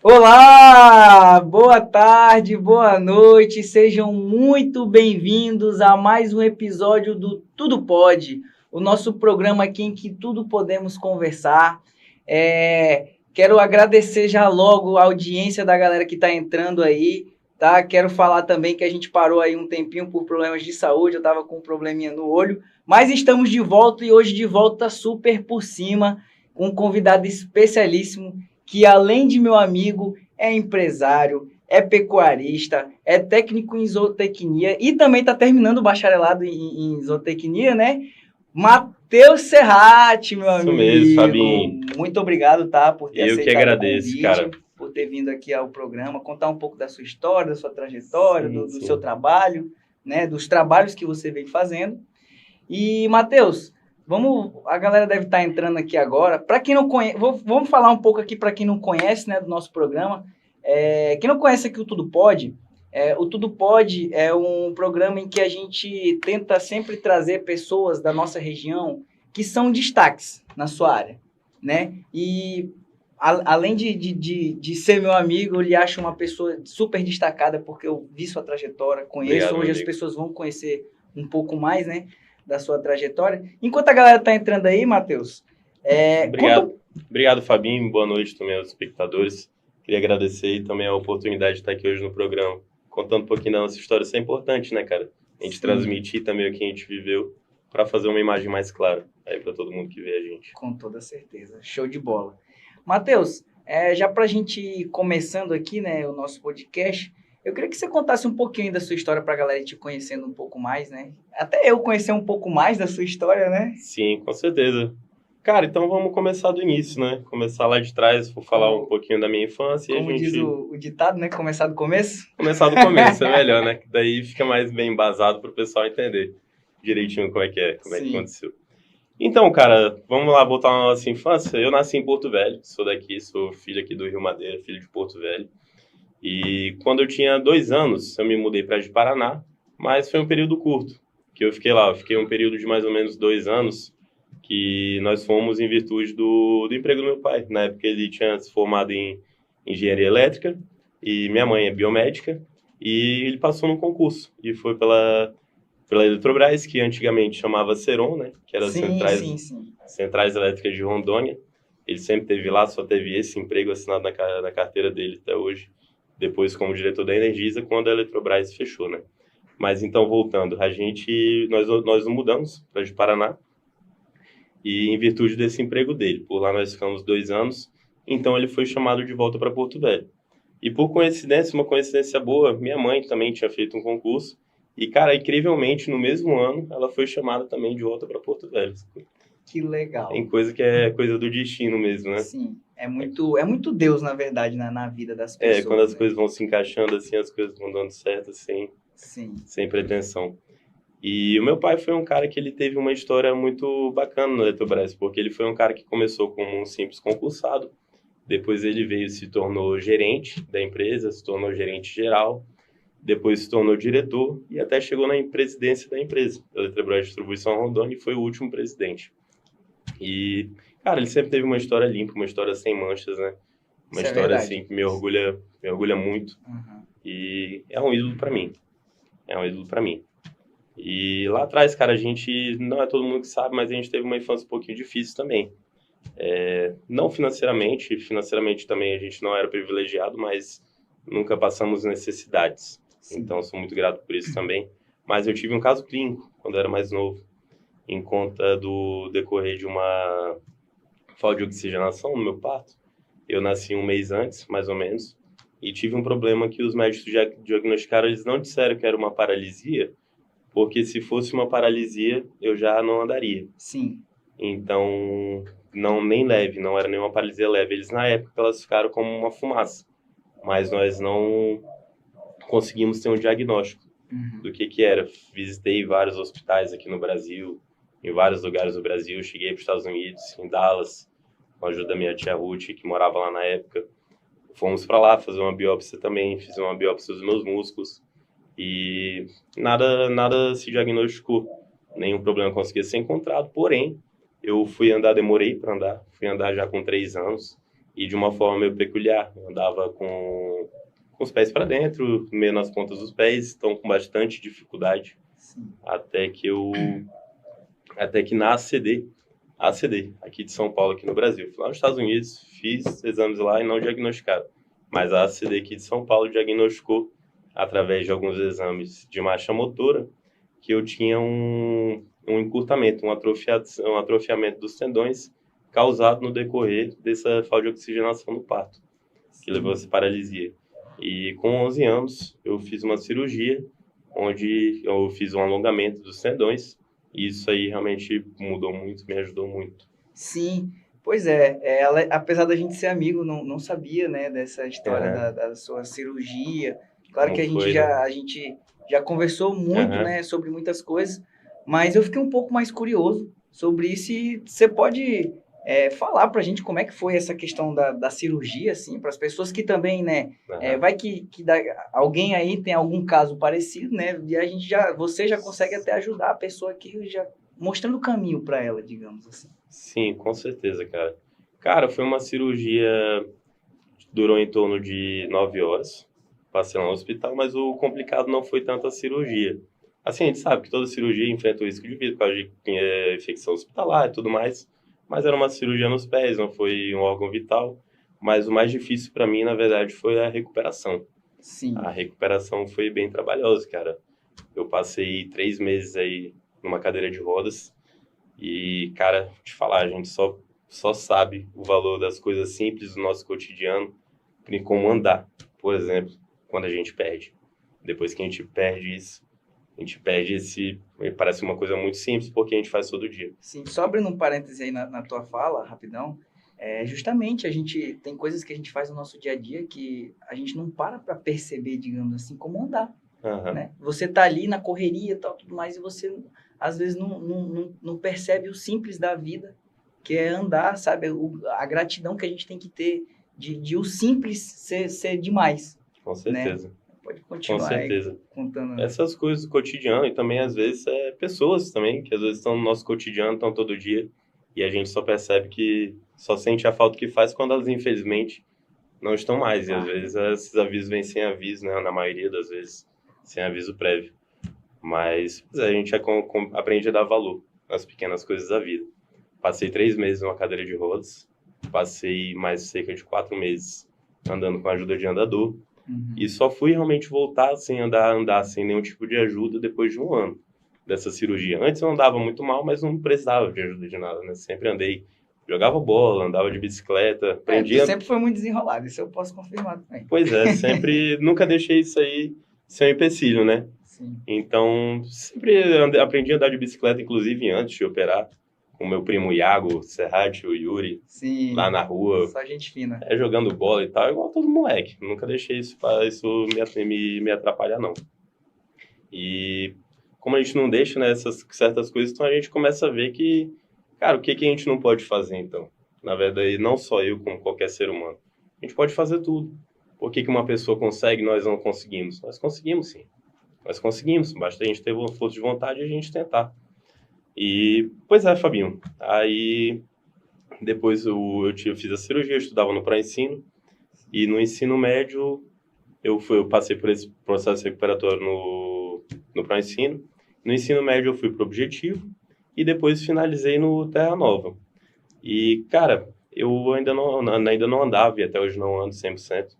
Olá, boa tarde, boa noite, sejam muito bem-vindos a mais um episódio do Tudo Pode, o nosso programa aqui em que tudo podemos conversar. Quero agradecer já logo a audiência da galera que está entrando aí, tá? Quero falar também que a gente parou aí um tempinho por problemas de saúde, eu estava com um probleminha no olho, mas estamos de volta e hoje de volta super por cima, com um convidado especialíssimo que além de meu amigo, é empresário, é pecuarista, é técnico em zootecnia e também está terminando o bacharelado em zootecnia, né? Matheus Serrati, meu Isso mesmo, amigo. Fabinho. Muito obrigado, tá, por ter Eu que aceitado o agradeço, convite, cara. por ter vindo aqui ao programa, contar um pouco da sua história, da sua trajetória, Sim, do seu sim. trabalho, né? Dos trabalhos que você vem fazendo. E, Matheus, a galera deve estar entrando aqui agora. Para quem não conhece, vamos falar um pouco aqui para quem não conhece, né, do nosso programa. Quem não conhece aqui o Tudo Pode é um programa em que a gente tenta sempre trazer pessoas da nossa região que são destaques na sua área, né? E além de ser meu amigo, eu lhe acho uma pessoa super destacada porque eu vi sua trajetória, conheço. Obrigado, meu Hoje as amigo. pessoas vão conhecer um pouco mais, né, da sua trajetória. Enquanto a galera tá entrando aí, Matheus, conta. Obrigado, Fabinho. Boa noite também aos espectadores. Queria agradecer e também a oportunidade de estar aqui hoje no programa, contando um pouquinho da nossa história. Isso é importante, né, cara? A gente Sim, transmitir também o que a gente viveu para fazer uma imagem mais clara aí para todo mundo que vê a gente. com toda certeza. Show de bola. Matheus, já para a gente ir começando aqui, né, o nosso podcast, eu queria que você contasse um pouquinho da sua história para a galera ir te conhecendo um pouco mais, né? Até eu conhecer um pouco mais da sua história, né? Sim, com certeza. Cara, então vamos começar do início, né? Começar lá de trás, vou falar um Como, pouquinho da minha infância e a como diz gente o ditado, né? Começar do começo. começar do começo, é melhor, né? Que daí fica mais bem embasado para o pessoal entender direitinho como é que Sim, aconteceu. Então, cara, vamos lá voltar na nossa infância. Eu nasci em Porto Velho, sou daqui, sou filho aqui do Rio Madeira, filho de Porto Velho. E quando eu tinha 2 anos, eu me mudei para de Paraná, mas foi um período curto, que eu fiquei lá. Eu fiquei um período de mais ou menos 2 anos, que nós fomos em virtude do emprego do meu pai. Na época ele tinha se formado em engenharia elétrica e minha mãe é biomédica, e ele passou num concurso e foi pela Eletrobras, que antigamente chamava Seron, né, que era as sim, sim, sim. centrais elétricas de Rondônia. Ele sempre teve lá, só teve esse emprego assinado na carteira dele até hoje. Depois como diretor da Energisa, quando a Eletrobras fechou, né? Mas então, voltando, nós nos mudamos para de Paraná, e em virtude desse emprego dele, por lá nós ficamos 2 anos, então ele foi chamado de volta para Porto Velho. E por coincidência, uma coincidência boa, minha mãe também tinha feito um concurso, e cara, incrivelmente, no mesmo ano, ela foi chamada também de volta para Porto Velho. Que legal. Tem coisa que é coisa do destino mesmo, né? Sim, é muito Deus, na verdade, na vida das Quando pessoas, as né? coisas vão se encaixando assim, as coisas vão dando certo, assim, Sim, sem pretensão. E o meu pai foi um cara que ele teve uma história muito bacana no Eletrobras, porque ele foi um cara que começou como um simples concursado, depois ele veio e se tornou gerente da empresa, se tornou gerente geral, depois se tornou diretor e até chegou na presidência da empresa, da Eletrobras Distribuição Rondônia, e foi o último presidente. E, cara, ele sempre teve uma história limpa, uma história sem manchas, né? Uma isso é história assim verdade. que me orgulha muito, Uhum. e é um ídolo para mim. É um ídolo para mim. E lá atrás, cara, a gente, não é todo mundo que sabe, mas a gente teve uma infância um pouquinho difícil também. Não financeiramente também a gente não era privilegiado, mas nunca passamos necessidades. Sim, Então, sou muito grato por isso também. Mas eu tive um caso clínico quando eu era mais novo, em conta do decorrer de uma falta de oxigenação no meu parto. Eu nasci um mês antes, mais ou menos, e tive um problema que os médicos diagnosticaram. Eles não disseram que era uma paralisia, porque se fosse uma paralisia, eu já não andaria. sim. Então, não, nem leve, não era nenhuma paralisia leve. Eles, na época, classificaram como uma fumaça, mas nós não conseguimos ter um diagnóstico Uhum. do que era. Visitei vários hospitais aqui no Brasil, em vários lugares do Brasil. Cheguei para os Estados Unidos, em Dallas, com a ajuda da minha tia Ruth, que morava lá na época. Fomos para lá fazer uma biópsia também, fiz uma biópsia dos meus músculos e nada se diagnosticou. Nenhum problema conseguia ser encontrado, porém, eu fui andar, demorei para andar, fui andar já com 3 anos e de uma forma meio peculiar. Eu andava com os pés para dentro, meio nas pontas dos pés, então com bastante dificuldade, Sim. até que na ACD, aqui de São Paulo, aqui no Brasil. Fui lá nos Estados Unidos, fiz exames lá e não diagnosticaram. Mas a ACD aqui de São Paulo diagnosticou, através de alguns exames de marcha motora, que eu tinha um encurtamento, um atrofiamento dos tendões causado no decorrer dessa falta de oxigenação no parto, que levou a essa paralisia. E com 11 anos, eu fiz uma cirurgia, onde eu fiz um alongamento dos tendões, e isso aí realmente mudou muito, me ajudou muito. Sim, pois é. Ela, apesar da gente ser amigo, não sabia, né, dessa história da sua cirurgia. Claro Como que foi, né? a gente já conversou muito, Aham. né, sobre muitas coisas, mas eu fiquei um pouco mais curioso sobre isso e você pode falar pra gente como é que foi essa questão da cirurgia, assim, para as pessoas que também, né, Aham. vai que alguém aí tem algum caso parecido, né, e você já consegue até ajudar a pessoa aqui, já mostrando o caminho para ela, digamos assim. Sim, com certeza, cara. Cara, foi uma cirurgia, durou em torno de 9 horas. Passei lá no hospital, mas o complicado não foi tanto a cirurgia. Assim, a gente sabe que toda cirurgia enfrenta o risco de vida por causa de infecção hospitalar e tudo mais, mas era uma cirurgia nos pés, não foi um órgão vital. Mas o mais difícil para mim, na verdade, foi a recuperação. Sim, A recuperação foi bem trabalhosa, cara. Eu passei 3 meses aí numa cadeira de rodas e, cara, te falar, a gente só sabe o valor das coisas simples do nosso cotidiano, e como andar, por exemplo, quando a gente perde. Depois que a gente perde isso, a gente perde parece uma coisa muito simples, porque a gente faz todo dia. sim. Só abrindo um parêntese aí na tua fala, rapidão, justamente a gente tem coisas que a gente faz no nosso dia a dia que a gente não para perceber, digamos assim, como andar, Aham, né? Você tá ali na correria e tal, tudo mais, e você às vezes não percebe o simples da vida, que é andar, sabe? A gratidão que a gente tem que ter de o simples ser demais, com né? certeza, Pode com continuar aí certeza. contando. Essas coisas do cotidiano e também, às vezes, pessoas também, que às vezes estão no nosso cotidiano, estão todo dia, e a gente só percebe que só sente a falta que faz quando elas, infelizmente, não estão mais. E às vezes esses avisos vêm sem aviso, né? Na maioria das vezes, sem aviso prévio. Mas pois é, a gente aprende a dar valor nas pequenas coisas da vida. Passei 3 meses numa cadeira de rodas, passei mais cerca de 4 meses andando com a ajuda de andador, Uhum. e só fui realmente voltar sem andar sem nenhum tipo de ajuda depois de um ano dessa cirurgia. Antes eu andava muito mal, mas não precisava de ajuda de nada, né? Sempre andei, jogava bola, andava de bicicleta, Tu aprendia. sempre foi muito desenrolado, isso eu posso confirmar também. Pois é, sempre, nunca deixei isso aí ser um empecilho, né? Sim. Então, sempre aprendi a andar de bicicleta, inclusive antes de operar, com meu primo Iago, Serrati, o Yuri, Sim. lá na rua, Só gente fina. jogando bola e tal, igual todo moleque. Nunca deixei isso me atrapalhar, não. E como a gente não deixa, né, essas certas coisas, então a gente começa a ver que, cara, o que que a gente não pode fazer, então? Na verdade, não só eu, como qualquer ser humano. A gente pode fazer tudo. Por que que uma pessoa consegue e nós não conseguimos? Nós conseguimos, sim. Nós conseguimos. Basta a gente ter uma força de vontade e a gente tentar. E, pois é, Fabinho. Aí, depois eu fiz a cirurgia, eu estudava no pré-ensino. E no ensino médio, eu passei por esse processo recuperatório no pré-ensino. No ensino médio, eu fui para o Objetivo. E depois finalizei no Terra Nova. E, cara, eu ainda não andava e até hoje não ando 100%.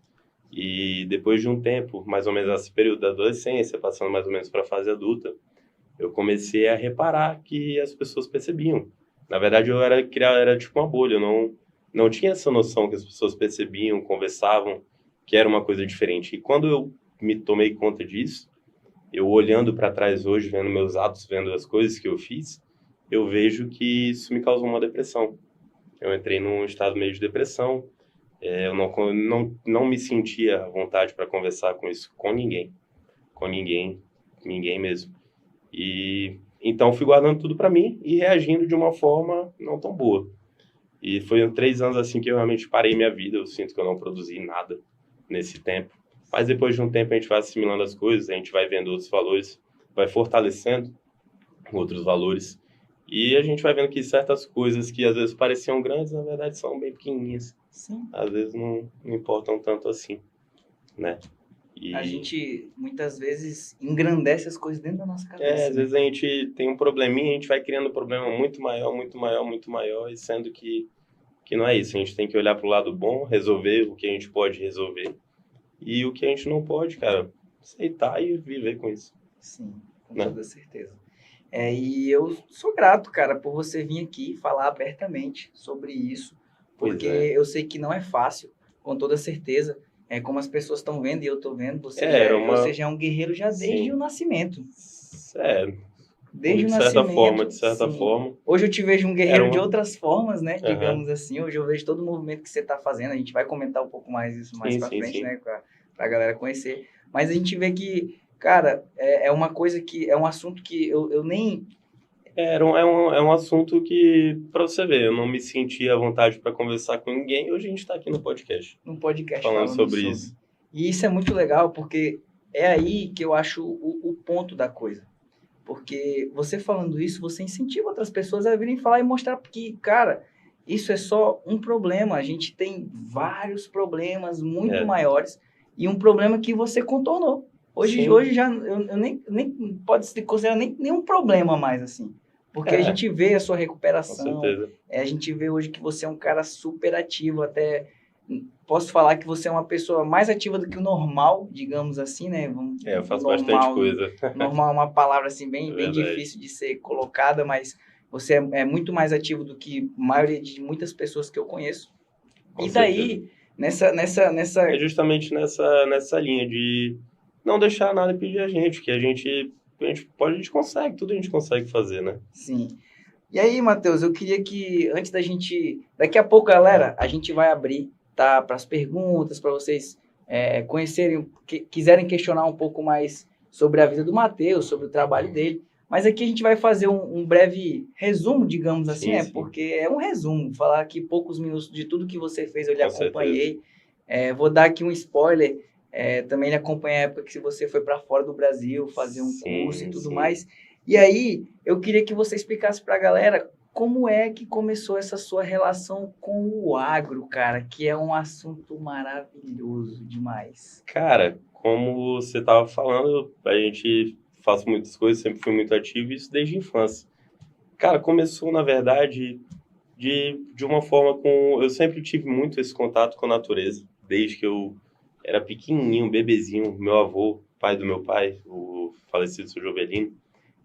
E depois de um tempo, mais ou menos esse período da adolescência, passando mais ou menos para a fase adulta, eu comecei a reparar que as pessoas percebiam. Na verdade, era tipo uma bolha, eu não tinha essa noção que as pessoas percebiam, conversavam, que era uma coisa diferente. E quando eu me tomei conta disso, eu olhando para trás hoje, vendo meus atos, vendo as coisas que eu fiz, eu vejo que isso me causou uma depressão. Eu entrei num estado meio de depressão, eu não me sentia à vontade para conversar com isso com ninguém mesmo. E então fui guardando tudo para mim e reagindo de uma forma não tão boa. E foi 3 anos assim que eu realmente parei minha vida. Eu sinto que eu não produzi nada nesse tempo. Mas depois de um tempo a gente vai assimilando as coisas, a gente vai vendo outros valores, vai fortalecendo outros valores. E a gente vai vendo que certas coisas que às vezes pareciam grandes, na verdade são bem pequenininhas. Sim. Às vezes não importam tanto assim, né? E A gente, muitas vezes, engrandece as coisas dentro da nossa cabeça, às vezes a gente tem um probleminha, a gente vai criando um problema muito maior, muito maior, muito maior, e sendo que não é isso. A gente tem que olhar pro lado bom, resolver o que a gente pode resolver. E o que a gente não pode, cara, aceitar e viver com isso. Sim, com Né? toda certeza. E eu sou grato, cara, por você vir aqui falar abertamente sobre isso, porque eu sei que não é fácil, com toda certeza. Como as pessoas estão vendo e eu estou vendo, você já é um guerreiro já desde Sim. o nascimento. Desde o de certa nascimento. De certa forma. Hoje eu te vejo um guerreiro de outras formas, né? Digamos Uhum. assim. Hoje eu vejo todo o movimento que você está fazendo. A gente vai comentar um pouco mais isso mais pra frente, né? Pra a galera conhecer. Mas a gente vê que, cara, é uma coisa que... É um assunto que eu nem... É um assunto que, pra você ver, eu não me senti à vontade para conversar com ninguém. Hoje a gente tá aqui no podcast. Falando sobre isso. E isso é muito legal, porque é aí que eu acho o ponto da coisa. Porque você falando isso, você incentiva outras pessoas a virem falar e mostrar que, cara, isso é só um problema. A gente tem vários problemas muito maiores e um problema que você contornou. Hoje já eu nem pode se considerar nem um problema mais, assim. Porque a gente vê a sua recuperação. Com certeza. A gente vê hoje que você é um cara super ativo, até... Posso falar que você é uma pessoa mais ativa do que o normal, digamos assim, né? Eu faço bastante coisa. Normal é uma palavra assim bem difícil de ser colocada, mas você é muito mais ativo do que a maioria de muitas pessoas que eu conheço. Com e daí, nessa... É justamente nessa linha de não deixar nada impedir a gente, que a gente consegue, tudo a gente consegue fazer, né? Sim. E aí, Matheus, eu queria que, antes da gente... Daqui a pouco, galera, a gente vai abrir, tá, para as perguntas, para vocês conhecerem, quiserem questionar um pouco mais sobre a vida do Matheus, sobre o trabalho dele. Mas aqui a gente vai fazer um breve resumo, digamos assim, né? Porque é um resumo, falar aqui poucos minutos de tudo que você fez, eu lhe acompanhei. Vou dar aqui um spoiler, também lhe acompanhei a época que você foi para fora do Brasil fazer um curso e tudo mais. E aí, eu queria que você explicasse para a galera como é que começou essa sua relação com o agro, cara, que é um assunto maravilhoso demais. Cara, como você estava falando, a gente faz muitas coisas, sempre fui muito ativo, isso desde a infância. Cara, começou, na verdade, de uma forma eu sempre tive muito esse contato com a natureza, desde que eu era pequenininho, bebezinho. Meu avô, pai do meu pai, o falecido seu Jovelino,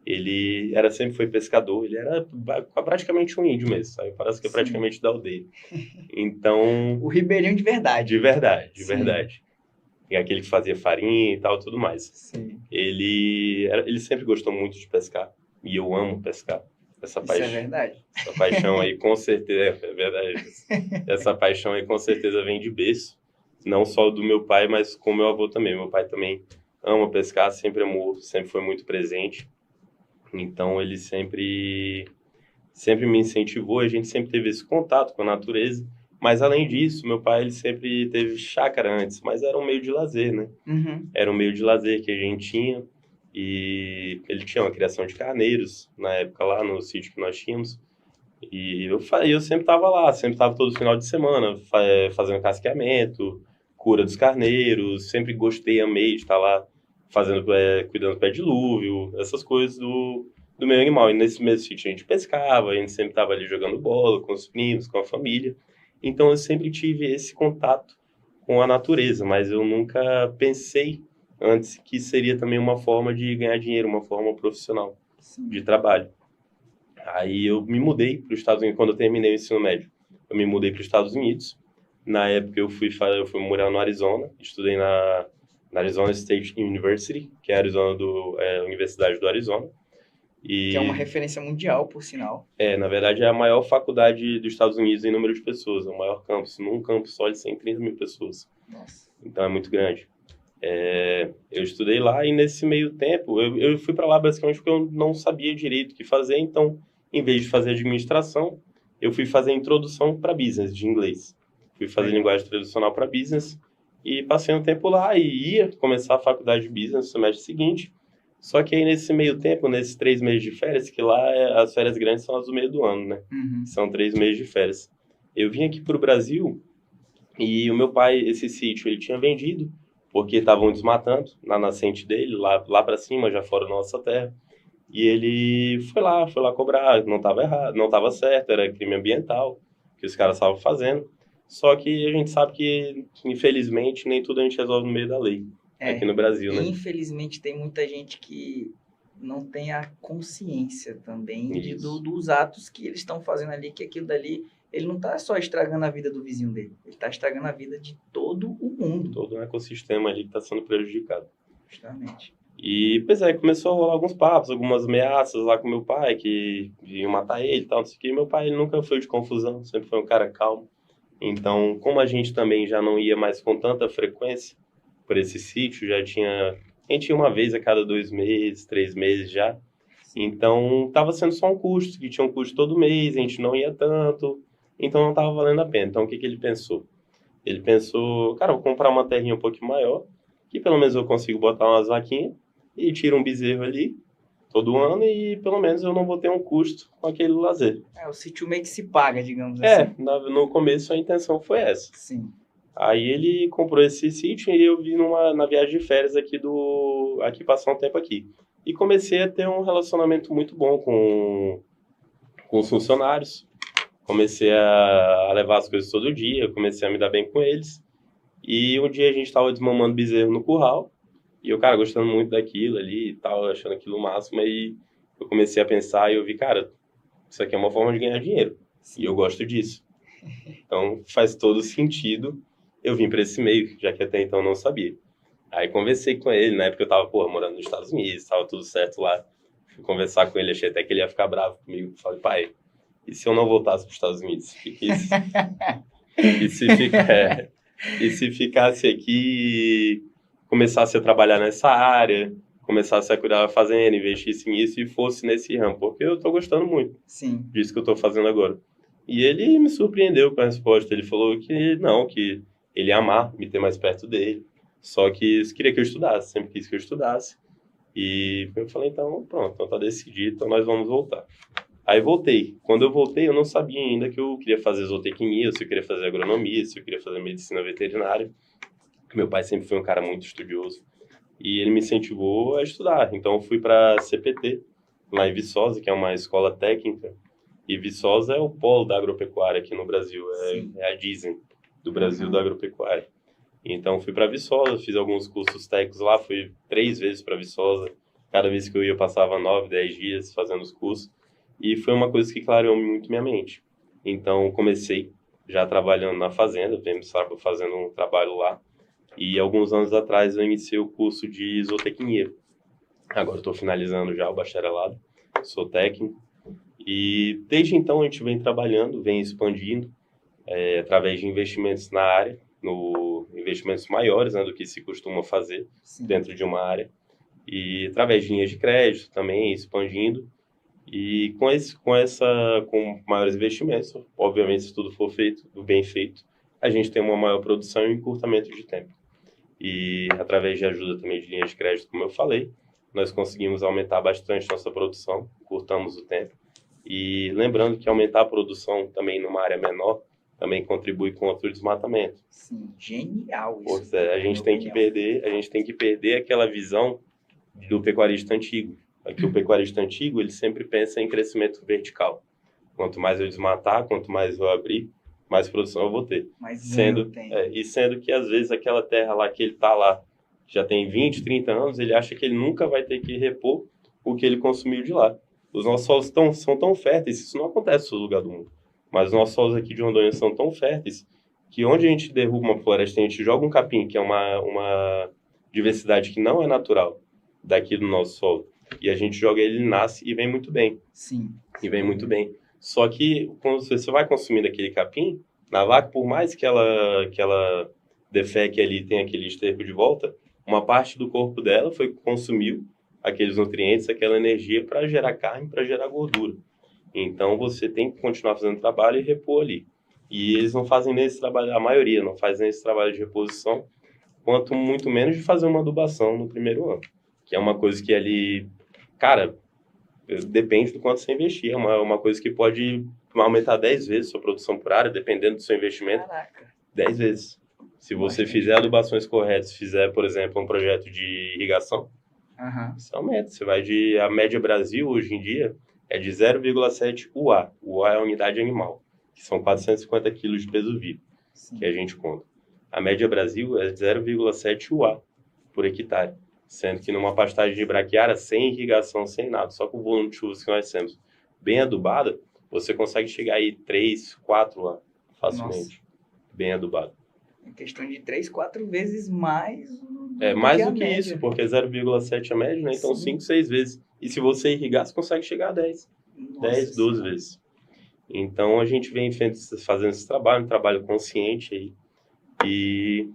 ele sempre foi pescador, ele era praticamente um índio mesmo, sabe? Parece que é praticamente da aldeia. Então... O ribeirinho de verdade. De verdade. E aquele que fazia farinha e tal, tudo mais. Sim. Ele sempre gostou muito de pescar, e eu amo pescar. Isso é verdade. Essa paixão aí, com certeza, é verdade. Essa paixão aí, com certeza, vem de berço. Não só do meu pai, mas com meu avô também. Meu pai também ama pescar, sempre amou, sempre foi muito presente. Então, ele sempre me incentivou, a gente sempre teve esse contato com a natureza. Mas, além disso, meu pai ele sempre teve chácara antes, mas era um meio de lazer, né? Uhum. Era um meio de lazer que a gente tinha. E ele tinha uma criação de carneiros, na época lá no sítio que nós tínhamos. E eu sempre estava lá, sempre estava todo final de semana fazendo casqueamento, cura dos carneiros. Sempre gostei, amei de estar lá cuidando do pé dilúvio, essas coisas do meio animal. E nesse mesmo sítio a gente pescava, a gente sempre estava ali jogando bola com os primos, com a família. Então eu sempre tive esse contato com a natureza, mas eu nunca pensei antes que seria também uma forma de ganhar dinheiro, uma forma profissional de trabalho. Aí eu me mudei para os Estados Unidos, quando eu terminei o ensino médio. Eu me mudei para os Estados Unidos. Na época eu fui morar no Arizona, estudei na Arizona State University, que é a Universidade do Arizona. Que é uma referência mundial, por sinal. Na verdade é a maior faculdade dos Estados Unidos em número de pessoas, é o maior campus. Num campus só de 130 mil pessoas. Nossa. Então é muito grande. Eu estudei lá e nesse meio tempo, eu fui para lá basicamente porque eu não sabia direito o que fazer, então, em vez de fazer administração, eu fui fazer introdução para business de inglês. Fui fazer linguagem tradicional para business e passei um tempo lá e ia começar a faculdade de business no semestre seguinte, Só que aí nesse meio tempo, nesses 3 meses de férias, que lá as férias grandes são as do meio do ano, né? São 3 meses de férias. Eu vim aqui pro Brasil e o meu pai, esse sítio, ele tinha vendido, porque estavam desmatando na nascente dele, lá para cima, já fora da nossa terra. E ele foi lá cobrar, não estava errado, não estava certo, era crime ambiental que os caras estavam fazendo. Só que a gente sabe que, infelizmente, nem tudo a gente resolve no meio da lei, aqui no Brasil, né? Infelizmente, tem muita gente que não tem a consciência também Isso. dos atos que eles estão fazendo ali, que aquilo dali, ele não está só estragando a vida do vizinho dele, ele está estragando a vida de todo o mundo. Todo um ecossistema ali que está sendo prejudicado. Justamente. E, pois é, começou a rolar alguns papos, algumas ameaças lá com meu pai, que iam matar ele e tal, não sei o que. Meu pai, ele nunca foi de confusão, sempre foi um cara calmo. Então, como a gente também já não ia mais com tanta frequência por esse sítio, a gente ia uma vez a cada 2 meses, 3 meses já. Então, estava sendo só um custo, que tinha um custo todo mês, a gente não ia tanto, então não estava valendo a pena. Então, o que ele pensou? Ele pensou, cara, vou comprar uma terrinha um pouquinho maior, que pelo menos eu consigo botar umas vaquinhas, e tiro um bezerro ali todo ano, e pelo menos eu não vou ter um custo com aquele lazer. O sítio meio que se paga, digamos assim. No começo a intenção foi essa. Sim. Aí ele comprou esse sítio e eu vim na viagem de férias aqui passar um tempo aqui. E comecei a ter um relacionamento muito bom com os funcionários. Comecei a levar as coisas todo dia, comecei a me dar bem com eles. E um dia a gente estava desmamando bezerro no curral. E eu, cara, gostando muito daquilo ali e tal, achando aquilo o máximo. Aí eu comecei a pensar e eu vi, cara, isso aqui é uma forma de ganhar dinheiro. Sim. E eu gosto disso. Então faz todo sentido eu vim para esse meio, já que até então eu não sabia. Aí conversei com ele, na época eu tava, morando nos Estados Unidos, tava tudo certo lá. Fui conversar com ele, achei até que ele ia ficar bravo comigo. Falei, pai, e se eu não voltasse para os Estados Unidos? E se ficasse aqui, começasse a trabalhar nessa área, começasse a cuidar da fazenda, investisse nisso e fosse nesse ramo? Porque eu tô gostando muito. Sim. Disso que eu tô fazendo agora. E ele me surpreendeu com a resposta. Ele falou que não, que ele ia amar me ter mais perto dele. Só que queria que eu estudasse, sempre quis que eu estudasse. E eu falei, então, pronto, então tá decidido, então nós vamos voltar. Aí voltei. Quando eu voltei, eu não sabia ainda que eu queria fazer zootecnia, se eu queria fazer agronomia, se eu queria fazer medicina veterinária. Meu pai sempre foi um cara muito estudioso. E ele me incentivou a estudar. Então eu fui para CPT, lá em Viçosa, que é uma escola técnica. E Viçosa é o polo da agropecuária aqui no Brasil. É a Disney do Brasil da agropecuária. Então fui para Viçosa, fiz alguns cursos técnicos lá, fui 3 vezes para Viçosa. Cada vez que eu ia, passava 9, 10 dias fazendo os cursos. E foi uma coisa que clareou muito minha mente. Então comecei já trabalhando na fazenda, estava fazendo um trabalho lá. E alguns anos atrás eu iniciei o curso de zootecnia. Agora estou finalizando já o bacharelado, sou técnico. E desde então a gente vem trabalhando, vem expandindo através de investimentos na área, investimentos maiores, né, do que se costuma fazer dentro de uma área. E através de linhas de crédito também, expandindo. E com maiores investimentos, obviamente se tudo for bem feito, a gente tem uma maior produção e um encurtamento de tempo. E através de ajuda também de linhas de crédito, como eu falei, nós conseguimos aumentar bastante nossa produção, encurtamos o tempo. E lembrando que aumentar a produção também numa área menor também contribui contra o desmatamento. Sim, genial isso. Pois é, a gente tem que perder aquela visão do pecuarista antigo. Aqui o pecuarista antigo, ele sempre pensa em crescimento vertical. Quanto mais eu desmatar, quanto mais eu abrir, mais produção eu vou ter. Sendo que às vezes aquela terra lá que ele está lá já tem 20, 30 anos, ele acha que ele nunca vai ter que repor o que ele consumiu de lá. Os nossos solos são tão férteis, isso não acontece em todo lugar do mundo, mas os nossos solos aqui de Rondônia são tão férteis que onde a gente derruba uma floresta, a gente joga um capim, que é uma diversidade que não é natural daqui do nosso solo, e a gente joga ele nasce e vem muito bem. Sim. E vem muito bem. Só que quando você vai consumindo aquele capim, na vaca, por mais que ela defeque ali, tenha aquele esterco de volta, uma parte do corpo dela consumiu aqueles nutrientes, aquela energia para gerar carne, para gerar gordura. Então você tem que continuar fazendo trabalho e repor ali. E eles não fazem nesse trabalho, a maioria não faz nesse trabalho de reposição, quanto muito menos de fazer uma adubação no primeiro ano. que é uma coisa que ali, cara, depende do quanto você investir. É uma coisa que pode aumentar 10 vezes sua produção por área, dependendo do seu investimento. Caraca. 10 vezes. Se você Bastante. fizer adubações corretas, fizer, por exemplo, um projeto de irrigação, isso aumenta. Você vai a média Brasil, hoje em dia, é de 0,7 UA. UA é a unidade animal, que são 450 quilos de peso vivo, Sim. que a gente conta. A média Brasil é 0,7 UA por hectare, sendo que numa pastagem de braquiária, sem irrigação, sem nada, só com o volume de chuvas que nós temos bem adubada, você consegue chegar aí 3, 4 UA facilmente. Nossa. Bem adubado. Em questão de 3, 4 vezes mais mais do que isso, porque é 0,7 a média, né? Então 5, 6 vezes. E se você irrigar, você consegue chegar a 10. Nossa, 10, 12 vezes. Então a gente vem fazendo esse trabalho, um trabalho consciente aí. E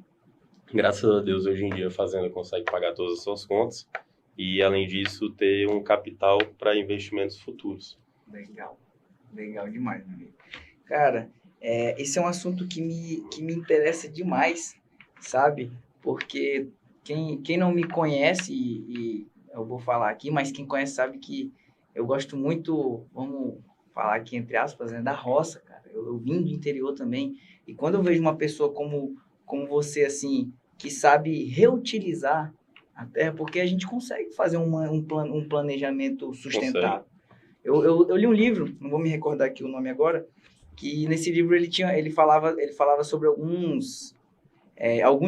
graças a Deus, hoje em dia, a Fazenda consegue pagar todas as suas contas. E além disso, ter um capital para investimentos futuros. Legal. Legal demais, meu amigo. Cara, esse é um assunto que me interessa demais, sabe? Porque quem não me conhece, e eu vou falar aqui, mas quem conhece sabe que eu gosto muito, vamos falar aqui entre aspas, né, da roça, cara. Eu vim do interior também, e quando eu vejo uma pessoa como você, assim, que sabe reutilizar a terra, porque a gente consegue fazer um planejamento sustentável. Eu li um livro, não vou me recordar aqui o nome agora, que nesse livro ele falava sobre alguns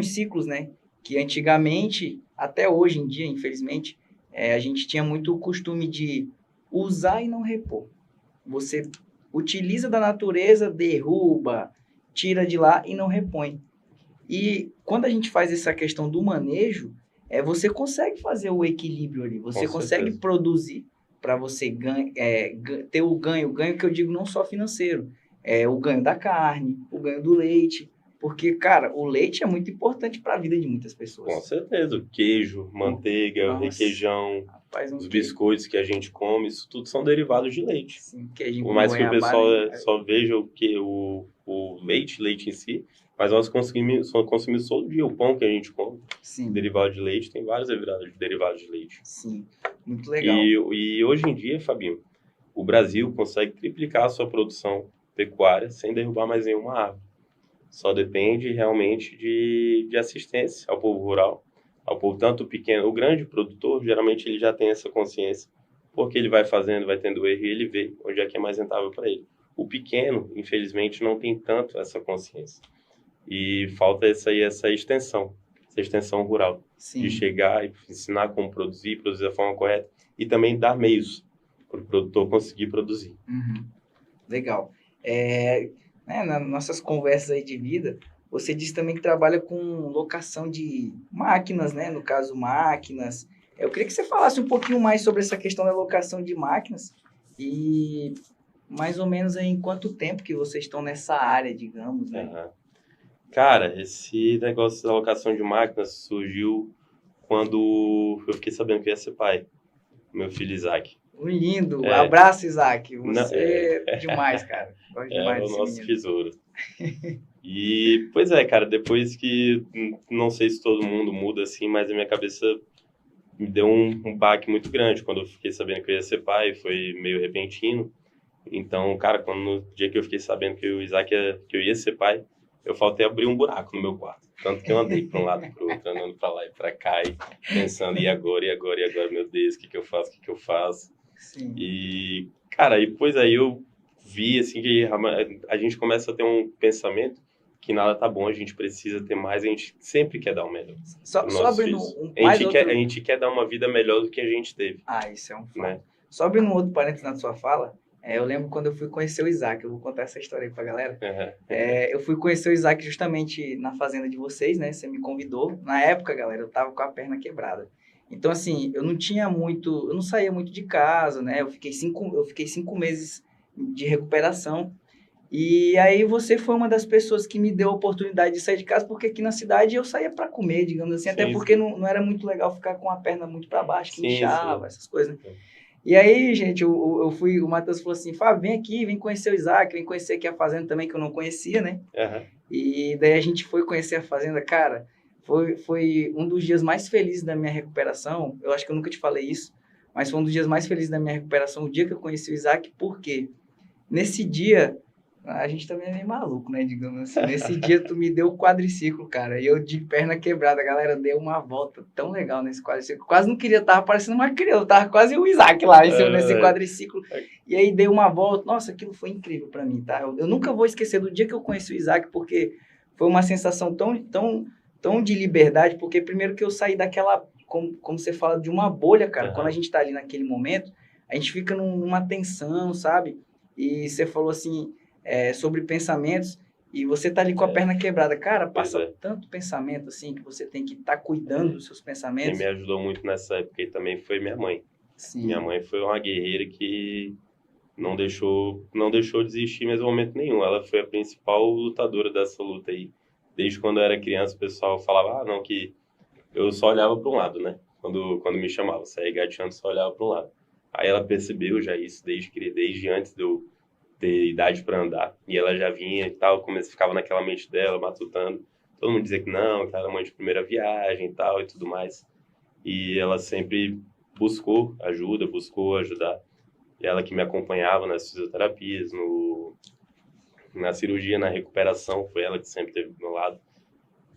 ciclos, né? Que antigamente, até hoje em dia, infelizmente, a gente tinha muito o costume de usar e não repor. Você utiliza da natureza, derruba, tira de lá e não repõe. E quando a gente faz essa questão do manejo, você consegue fazer o equilíbrio ali, você consegue produzir para você ter o ganho que eu digo não só financeiro, o ganho da carne, o ganho do leite, porque, cara, o leite é muito importante para a vida de muitas pessoas. Com certeza, o queijo, manteiga, requeijão, os biscoitos que a gente come, isso tudo são derivados de leite. Sim, queijo. Por mais que o pessoal só veja o leite em si, mas nós consumimos todo dia o pão que a gente come. Sim. Derivado de leite, tem vários derivados de leite. Sim, muito legal. E hoje em dia, Fabinho, o Brasil consegue triplicar a sua produção pecuária sem derrubar mais nenhuma árvore. Só depende realmente de assistência ao povo rural, ao povo tanto pequeno. O grande produtor, geralmente, ele já tem essa consciência, porque ele vai fazendo, vai tendo erro e ele vê onde é que é mais rentável para ele. O pequeno, infelizmente, não tem tanto essa consciência. E falta essa extensão rural. Sim. De chegar e ensinar como produzir da forma correta e também dar meios para o produtor conseguir produzir. Uhum. Legal. Nas nossas conversas aí de vida, você disse também que trabalha com locação de máquinas, né? No caso, máquinas. Eu queria que você falasse um pouquinho mais sobre essa questão da locação de máquinas e mais ou menos aí em quanto tempo que vocês estão nessa área, digamos, né? Uhum. Cara, esse negócio da locação de máquinas surgiu quando eu fiquei sabendo que eu ia ser pai. Meu filho Isaac. Lindo! Abraço, Isaac. Você é demais, cara. Gosto demais desse nosso menino. tesouro. E, pois cara, depois que, não sei se todo mundo muda assim, mas a minha cabeça me deu um baque muito grande quando eu fiquei sabendo que eu ia ser pai, foi meio repentino. Então, cara, no dia que eu fiquei sabendo que que eu ia ser pai, eu faltei abrir um buraco no meu quarto. Tanto que eu andei para um lado e para o outro, andando para lá e para cá, e pensando, e agora, meu Deus, o que eu faço? Sim. E, cara, e depois aí eu vi, assim, que a gente começa a ter um pensamento que nada tá bom, a gente precisa ter mais, a gente sempre quer dar o melhor. Só abrindo a gente quer dar uma vida melhor do que a gente teve. Isso é um fato. Né? Só abrindo um outro parênteses na sua fala, eu lembro quando eu fui conhecer o Isaac, eu vou contar essa história aí pra galera. Eu fui conhecer o Isaac justamente na fazenda de vocês, né? Você me convidou. Na época, galera, eu tava com a perna quebrada. Então, assim, eu não saía muito de casa, né? Eu fiquei 5 meses de recuperação. E aí você foi uma das pessoas que me deu a oportunidade de sair de casa, porque aqui na cidade eu saía para comer, digamos assim, até porque não era muito legal ficar com a perna muito para baixo, que inchava, essas coisas, né? E aí, gente, o Matheus falou assim, Fábio, vem aqui, vem conhecer o Isaac, vem conhecer aqui a fazenda também, que eu não conhecia, né? Uhum. E daí a gente foi conhecer a fazenda, cara, foi um dos dias mais felizes da minha recuperação. Eu acho que eu nunca te falei isso, mas foi um dos dias mais felizes da minha recuperação, o dia que eu conheci o Isaac, porque nesse dia, a gente também é meio maluco, né, digamos assim. Nesse dia tu me deu o quadriciclo, cara, e eu de perna quebrada, a galera deu uma volta tão legal nesse quadriciclo. Quase não queria, tava parecendo uma criança, tava quase o Isaac lá em cima nesse quadriciclo. E aí dei uma volta, nossa, aquilo foi incrível pra mim, tá? Eu nunca vou esquecer do dia que eu conheci o Isaac, porque foi uma sensação tão de liberdade, porque primeiro que eu saí daquela, como você fala, de uma bolha, cara. Quando a gente tá ali naquele momento, a gente fica numa tensão, sabe? E você falou assim, sobre pensamentos, e você tá ali com a perna quebrada. Cara, passa tanto pensamento, assim, que você tem que estar cuidando dos seus pensamentos. Quem me ajudou muito nessa época aí também foi minha mãe. Sim. Minha mãe foi uma guerreira que não deixou desistir em mesmo momento nenhum. Ela foi a principal lutadora dessa luta aí. Desde quando eu era criança, o pessoal falava, não, que eu só olhava para um lado, né? Quando me chamava, saía gateando, só olhava para um lado. Aí ela percebeu já isso desde antes de eu ter idade para andar. E ela já vinha e tal, ficava naquela mente dela, matutando. Todo mundo dizia que não, que ela era mãe de primeira viagem e tal e tudo mais. E ela sempre buscou ajuda, buscou ajudar. E ela que me acompanhava nas fisioterapias, na cirurgia, na recuperação, foi ela que sempre esteve do meu lado.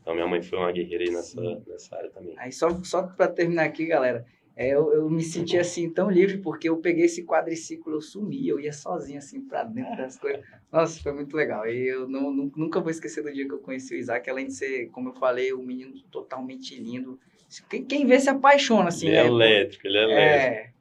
Então, minha mãe foi uma guerreira aí nessa área também. Aí, só para terminar aqui, galera, eu me senti, assim, tão livre, porque eu peguei esse quadriciclo, eu sumi, eu ia sozinho, assim, para dentro das coisas. Nossa, foi muito legal. E eu nunca vou esquecer do dia que eu conheci o Isaac, além de ser, como eu falei, um menino totalmente lindo. Quem vê se apaixona, assim, ele é elétrico, ele é elétrico.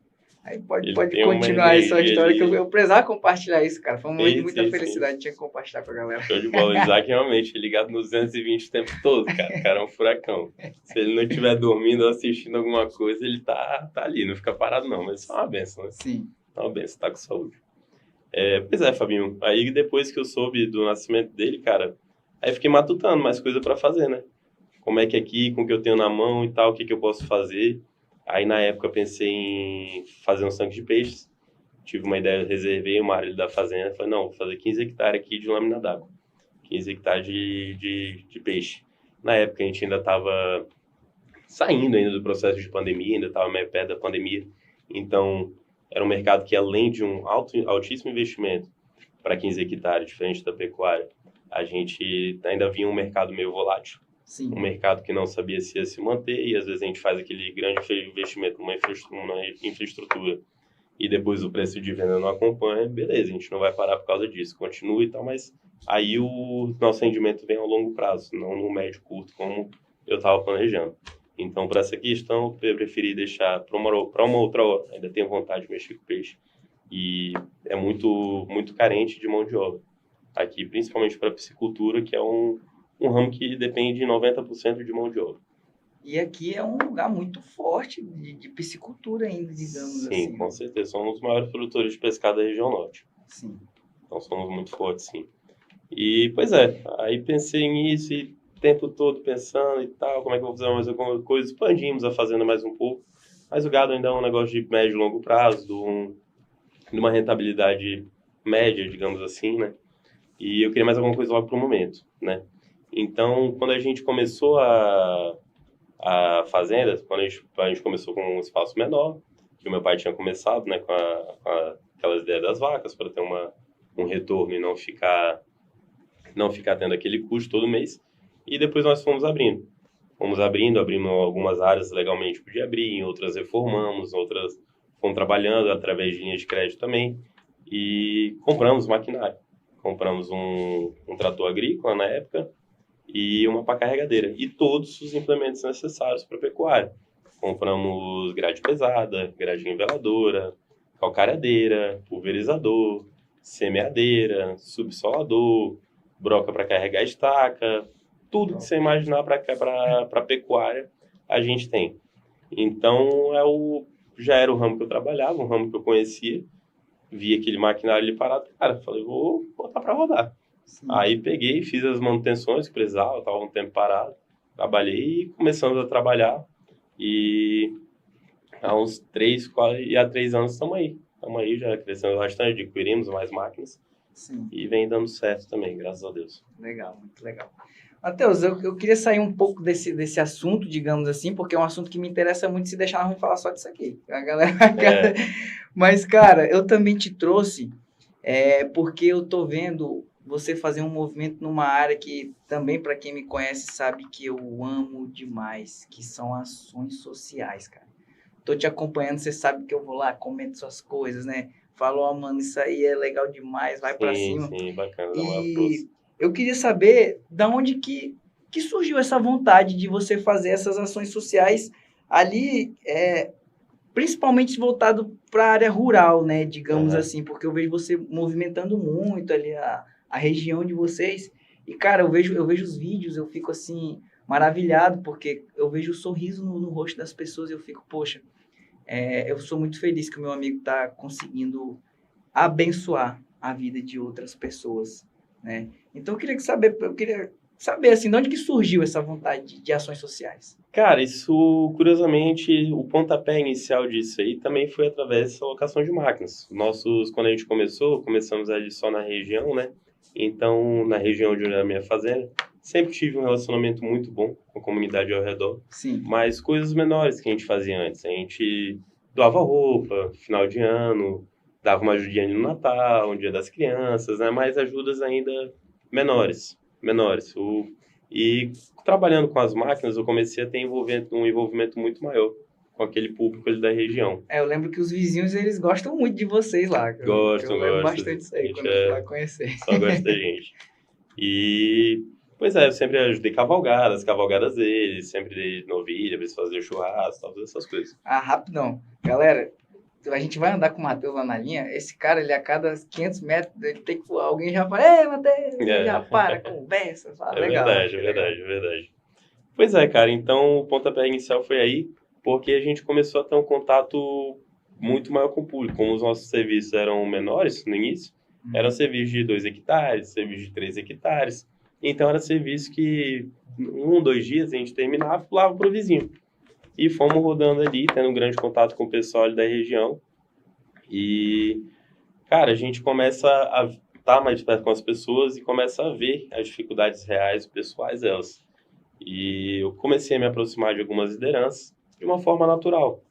Aí pode continuar aí sua história, que eu precisava compartilhar isso, cara. Foi um momento de muita felicidade, tinha que compartilhar com a galera. Show de bola. O Isaac realmente é ligado nos 220 o tempo todo, cara. O cara é um furacão. Se ele não estiver dormindo ou assistindo alguma coisa, ele tá ali, não fica parado não. Mas isso é uma benção, né? Sim. É uma benção, tá com saúde. Pois é, Fabinho. Aí depois que eu soube do nascimento dele, cara, aí fiquei matutando mais coisa pra fazer, né? Como é que aqui, com o que eu tenho na mão e tal, o que eu posso fazer. Aí, na época, eu pensei em fazer um tanque de peixes. Tive uma ideia, reservei uma área da fazenda. Falei, não, vou fazer 15 hectares aqui de lâmina d'água. 15 hectares de peixe. Na época, a gente ainda estava saindo ainda do processo de pandemia, ainda estava meio perto da pandemia. Então, era um mercado que, além de um altíssimo investimento para 15 hectares, diferente da pecuária, a gente ainda via um mercado meio volátil. Sim. Um mercado que não sabia se ia se manter, e às vezes a gente faz aquele grande investimento numa infraestrutura e depois o preço de venda não acompanha, beleza, a gente não vai parar por causa disso, continua e tal, mas aí o nosso rendimento vem ao longo prazo, não no médio curto, como eu estava planejando. Então, para essa questão, eu preferi deixar para uma outra hora. Ainda tenho vontade de mexer com peixe e é muito, muito carente de mão de obra. Aqui, principalmente para a piscicultura, que é um ramo que depende de 90% de mão de obra. E aqui é um lugar muito forte de piscicultura ainda, digamos assim. Sim, com certeza. Somos um dos maiores produtores de pescado da região norte. Sim. Então, somos muito fortes, sim. E, pois é, aí pensei nisso e o tempo todo pensando e tal, como é que eu vou fazer mais alguma coisa. Expandimos a fazenda mais um pouco. Mas o gado ainda é um negócio de médio e longo prazo, de uma rentabilidade média, digamos assim, né? E eu queria mais alguma coisa logo para o momento, né? Então, quando a gente começou a fazenda, quando a gente começou com um espaço menor, que o meu pai tinha começado, né, com aquelas ideias das vacas, para ter um retorno e não ficar tendo aquele custo todo mês. E depois nós fomos abrindo. Abrimos algumas áreas legalmente podia abrir, em outras reformamos, outras fomos trabalhando através de linha de crédito também. E compramos maquinário. Compramos um trator agrícola na época, e uma pá carregadeira, e todos os implementos necessários para a pecuária. Compramos grade pesada, grade niveladora, calcareadeira, pulverizador, semeadeira, subsolador, broca para carregar estaca, tudo que você imaginar para pecuária, a gente tem. Então, já era o ramo que eu trabalhava, um ramo que eu conhecia, vi aquele maquinário ali parado, cara, falei, vou botar para rodar. Sim. Aí peguei, fiz as manutenções que precisava, estava um tempo parado, trabalhei e começamos a trabalhar. E há uns 3 anos estamos aí já crescendo bastante, adquirimos mais máquinas. Sim. E vem dando certo também, graças a Deus. Legal, muito legal. Matheus, eu queria sair um pouco desse assunto, digamos assim, porque é um assunto que me interessa muito. Se deixar, nós vamos falar só disso aqui. A galera... Mas, cara, eu também te trouxe porque eu tô vendo você fazer um movimento numa área que também, para quem me conhece, sabe que eu amo demais, que são ações sociais, cara. Tô te acompanhando, você sabe que eu vou lá, comento suas coisas, né? Falo, ó, mano, isso aí é legal demais, vai pra cima. Sim, bacana, dá uma força. E eu queria saber da onde que surgiu essa vontade de você fazer essas ações sociais ali, principalmente voltado para a área rural, né? Digamos assim, porque eu vejo você movimentando muito ali a região de vocês. E, cara, eu vejo os vídeos, eu fico assim, maravilhado, porque eu vejo o sorriso no rosto das pessoas e eu fico, poxa, eu sou muito feliz que o meu amigo está conseguindo abençoar a vida de outras pessoas, né? Então eu queria saber assim, de onde que surgiu essa vontade de ações sociais? Cara, isso, curiosamente, o pontapé inicial disso aí também foi através da locação de máquinas. Quando a gente começamos ali só na região, né? Então, na região onde era a minha fazenda, sempre tive um relacionamento muito bom com a comunidade ao redor. Sim. Mas coisas menores que a gente fazia antes. A gente doava roupa, final de ano, dava uma ajudinha no Natal, no Dia das Crianças, né? Mas ajudas ainda menores. E trabalhando com as máquinas, eu comecei a ter um envolvimento muito maior com aquele público ali da região. Eu lembro que os vizinhos, eles gostam muito de vocês lá. Gostam. Bastante disso aí, quando eu fui lá conhecer. Só gosta da gente. E, pois eu sempre ajudei cavalgadas deles, sempre dei novilha, eles faziam churrasco, todas essas coisas. Rapidão. Galera, a gente vai andar com o Matheus lá na linha, esse cara, ele a cada 500 metros, ele tem que alguém já fala, ei, Matheus, já para, conversa, fala, legal. Verdade. Pois cara, então o pontapé inicial foi aí, porque a gente começou a ter um contato muito maior com o público. Como os nossos serviços eram menores no início, eram serviços de 2 hectares, serviços de 3 hectares, então era serviço que 1, 2 dias a gente terminava e pulava pro vizinho. E fomos rodando ali, tendo um grande contato com o pessoal ali da região. E, cara, a gente começa a estar mais perto com as pessoas e começa a ver as dificuldades reais, pessoais delas. E eu comecei a me aproximar de algumas lideranças de uma forma natural.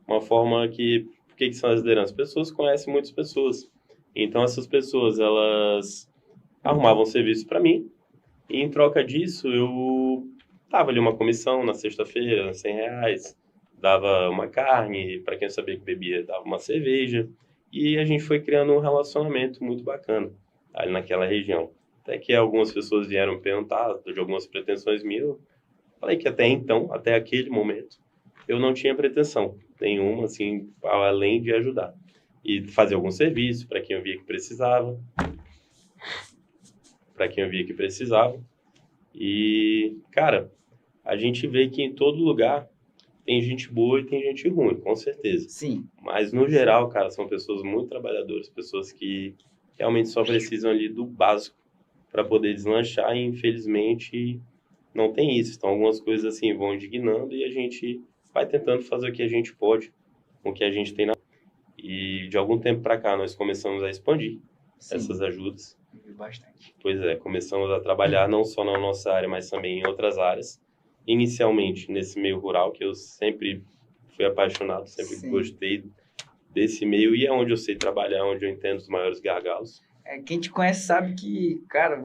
Uma forma que... O que são as lideranças? Pessoas que conhecem muitas pessoas. Então, essas pessoas, elas arrumavam serviço para mim. E, em troca disso, eu dava ali uma comissão na sexta-feira, R$100, dava uma carne, para quem sabia que bebia, dava uma cerveja, e a gente foi criando um relacionamento muito bacana ali naquela região. Até que algumas pessoas vieram me perguntar de algumas pretensões minhas, eu falei que até aquele momento, eu não tinha pretensão nenhuma, assim, além de ajudar. E fazer algum serviço para quem eu via que precisava. E, cara, a gente vê que em todo lugar tem gente boa e tem gente ruim, com certeza. Sim. Mas, no geral, cara, são pessoas muito trabalhadoras, pessoas que realmente só precisam ali do básico para poder deslanchar e, infelizmente, não tem isso. Então, algumas coisas, assim, vão indignando e a gente vai tentando fazer o que a gente pode com o que a gente tem na... E, de algum tempo para cá, nós começamos a expandir essas ajudas. Bastante. Pois começamos a trabalhar não só na nossa área, mas também em outras áreas. Inicialmente nesse meio rural, que eu sempre fui apaixonado, sempre gostei desse meio, e é onde eu sei trabalhar, onde eu entendo os maiores gargalos. Quem te conhece sabe que, cara,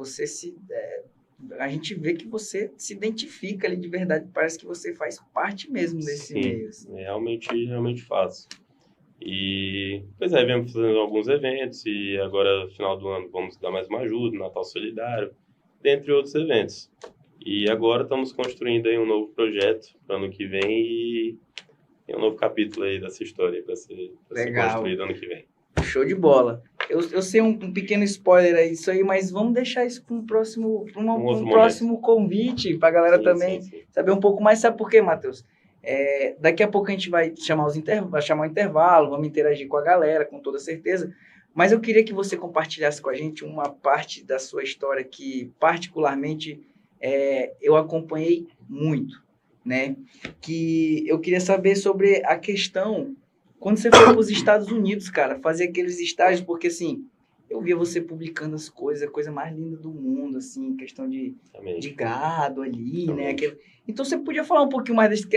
a gente vê que você se identifica ali de verdade, parece que você faz parte mesmo desse meio. Assim. Realmente faço. E, viemos fazendo alguns eventos, e agora, no final do ano, vamos dar mais uma ajuda, Natal Solidário, dentre outros eventos. E agora estamos construindo aí um novo projeto para ano que vem, e tem um novo capítulo aí dessa história para ser construído ano que vem. Show de bola. Eu sei um pequeno spoiler aí disso aí, mas vamos deixar isso para um próximo convite, para a galera também saber um pouco mais. Sabe por quê, Matheus? Daqui a pouco a gente vai chamar o intervalo, vamos interagir com a galera, com toda certeza. Mas eu queria que você compartilhasse com a gente uma parte da sua história que, particularmente, eu acompanhei muito, né? Que eu queria saber sobre a questão... Quando você foi para os Estados Unidos, cara, fazer aqueles estágios, porque, assim, eu via você publicando as coisas, a coisa mais linda do mundo, assim, questão de gado ali, né? Então você podia falar um pouquinho mais desse...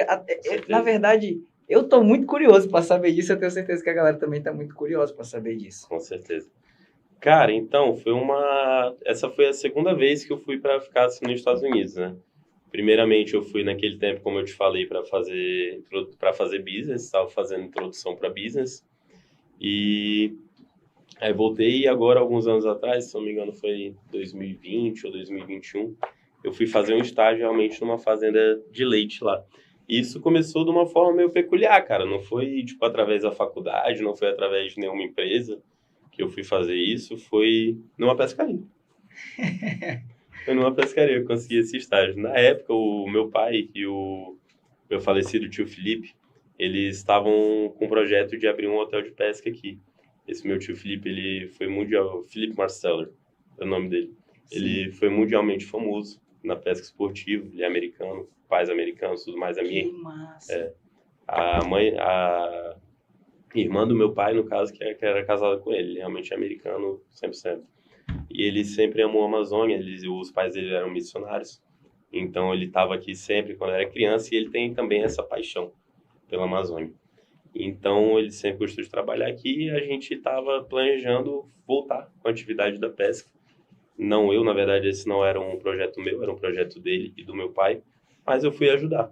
Na verdade, eu tô muito curioso para saber disso, eu tenho certeza que a galera também tá muito curiosa para saber disso. Com certeza. Cara, então, essa foi a segunda vez que eu fui para ficar assim, nos Estados Unidos, né? Primeiramente, eu fui naquele tempo, como eu te falei, para fazer business, estava fazendo introdução para business. E aí voltei e agora, alguns anos atrás, se não me engano, foi em 2020 ou 2021, eu fui fazer um estágio realmente numa fazenda de leite lá. E isso começou de uma forma meio peculiar, cara. Não foi, tipo, através da faculdade, não foi através de nenhuma empresa que eu fui fazer isso, foi numa pescaria. Foi numa pescaria, eu consegui esse estágio. Na época, o meu pai e o meu falecido tio Felipe, eles estavam com um projeto de abrir um hotel de pesca aqui. Esse meu tio Felipe, ele foi mundial... Felipe Marsteller, é o nome dele. Sim. Ele foi mundialmente famoso na pesca esportiva, ele é americano, pais americanos, tudo mais. Que massa! A irmã do meu pai, no caso, que era casada com ele realmente é americano 100%. E ele sempre amou a Amazônia, os pais dele eram missionários, então ele estava aqui sempre quando era criança e ele tem também essa paixão pela Amazônia. Então ele sempre gostou de trabalhar aqui e a gente estava planejando voltar com a atividade da pesca. Não eu, na verdade, esse não era um projeto meu, era um projeto dele e do meu pai, mas eu fui ajudar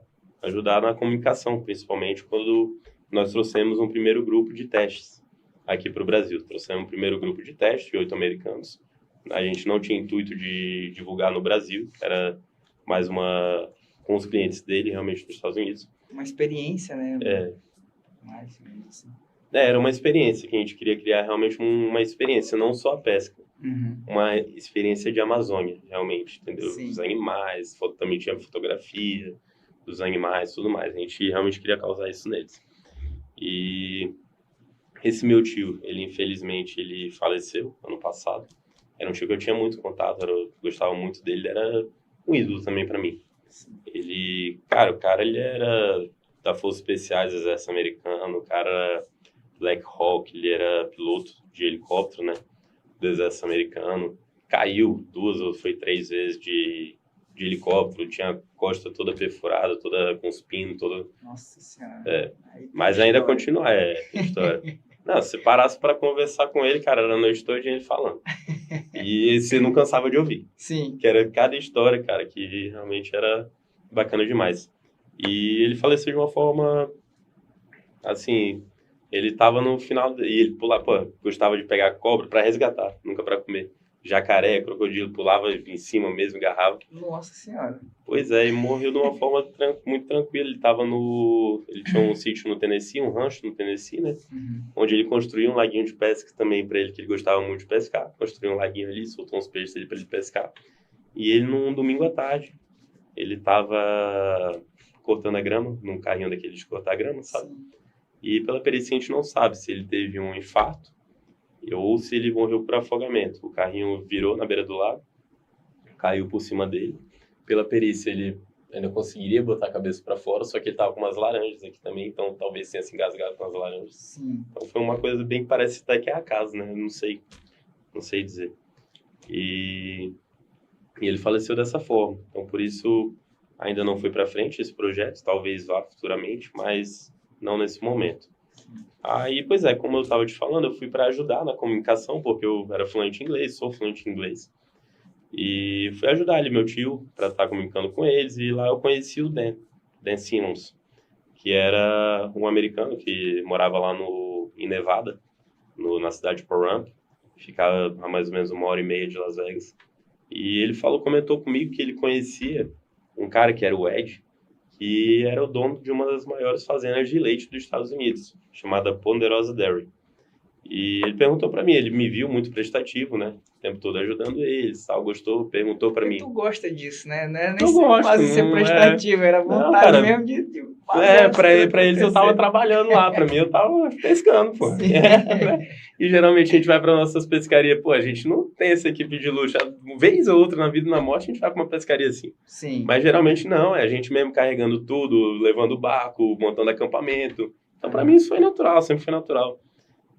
na comunicação, principalmente quando nós trouxemos um primeiro grupo de testes aqui para o Brasil. Trouxemos um primeiro grupo de testes de 8 americanos. A gente não tinha intuito de divulgar no Brasil, era mais com os clientes dele, realmente, nos Estados Unidos. Uma experiência, né? Mais assim. Era uma experiência que a gente queria criar, realmente uma experiência, não só a pesca. Uhum. Uma experiência de Amazônia, realmente, entendeu? Sim. Os animais, também tinha fotografia dos animais, tudo mais. A gente realmente queria causar isso neles. E esse meu tio, ele infelizmente, ele faleceu ano passado. Era um tio que eu tinha muito contato, eu gostava muito dele, era um ídolo também para mim. Ele, o cara, ele era da Forças Especiais do Exército Americano, o cara era Black Hawk, ele era piloto de helicóptero, né, do Exército Americano. Caiu 2 ou 3 vezes de helicóptero, tinha a costa toda perfurada, toda com os pinos, toda... Nossa Senhora. Mas ainda continua, tem história. Não, se parasse para conversar com ele, cara, era a noite toda ele falando. E você não cansava de ouvir. Sim. Que era cada história, cara, que realmente era bacana demais. E ele faleceu de uma forma, assim, ele tava no final, e ele pulava, gostava de pegar cobra para resgatar, nunca para comer. Jacaré, crocodilo, pulava em cima mesmo, agarrava. Nossa Senhora. Pois é, e morreu de uma forma muito tranquila. Ele tinha um sítio no Tennessee, um rancho no Tennessee, né? Uhum. Onde ele construiu um laguinho de pesca também para ele, que ele gostava muito de pescar. Construiu um laguinho ali, soltou uns peixes ali para ele pescar. E ele, num domingo à tarde, ele tava cortando a grama, num carrinho daquele de cortar grama, sabe? Sim. E pela perícia a gente não sabe se ele teve um infarto ou se ele morreu por afogamento. O carrinho virou na beira do lago, caiu por cima dele. Pela perícia, ele ainda conseguiria botar a cabeça para fora, só que ele tava com umas laranjas aqui também, então talvez tenha se engasgado com as laranjas. Sim. Então foi uma coisa bem parecida até que é a casa, né? Não sei dizer. E ele faleceu dessa forma. Então, por isso, ainda não foi para frente esse projeto, talvez vá futuramente, mas não nesse momento. Aí, pois é, como eu estava te falando, eu fui para ajudar na comunicação, porque eu era fluente em inglês, sou fluente em inglês. E fui ajudar ali meu tio para estar comunicando com eles, e lá eu conheci o Dan Simmons, que era um americano que morava lá em Nevada, na cidade de Pahrump, ficava a mais ou menos 1h30 de Las Vegas. E ele comentou comigo que ele conhecia um cara que era o Ed, que era o dono de uma das maiores fazendas de leite dos Estados Unidos, chamada Ponderosa Dairy. E ele perguntou para mim, ele me viu muito prestativo, né? O tempo todo ajudando eles, tal, gostou, perguntou para mim. Tu gosta disso, né? Não é nem eu gosto, quase ser prestativo, era vontade não, cara, mesmo de fazer. Pra eles eu tava trabalhando lá, pra mim eu tava pescando, pô. E geralmente a gente vai pra nossas pescarias, pô, a gente não tem essa equipe de luxo. Uma vez ou outra na vida e na morte a gente vai pra uma pescaria assim. Sim. Mas geralmente não, é a gente mesmo carregando tudo, levando o barco, montando acampamento. Então pra mim isso foi natural, sempre foi natural.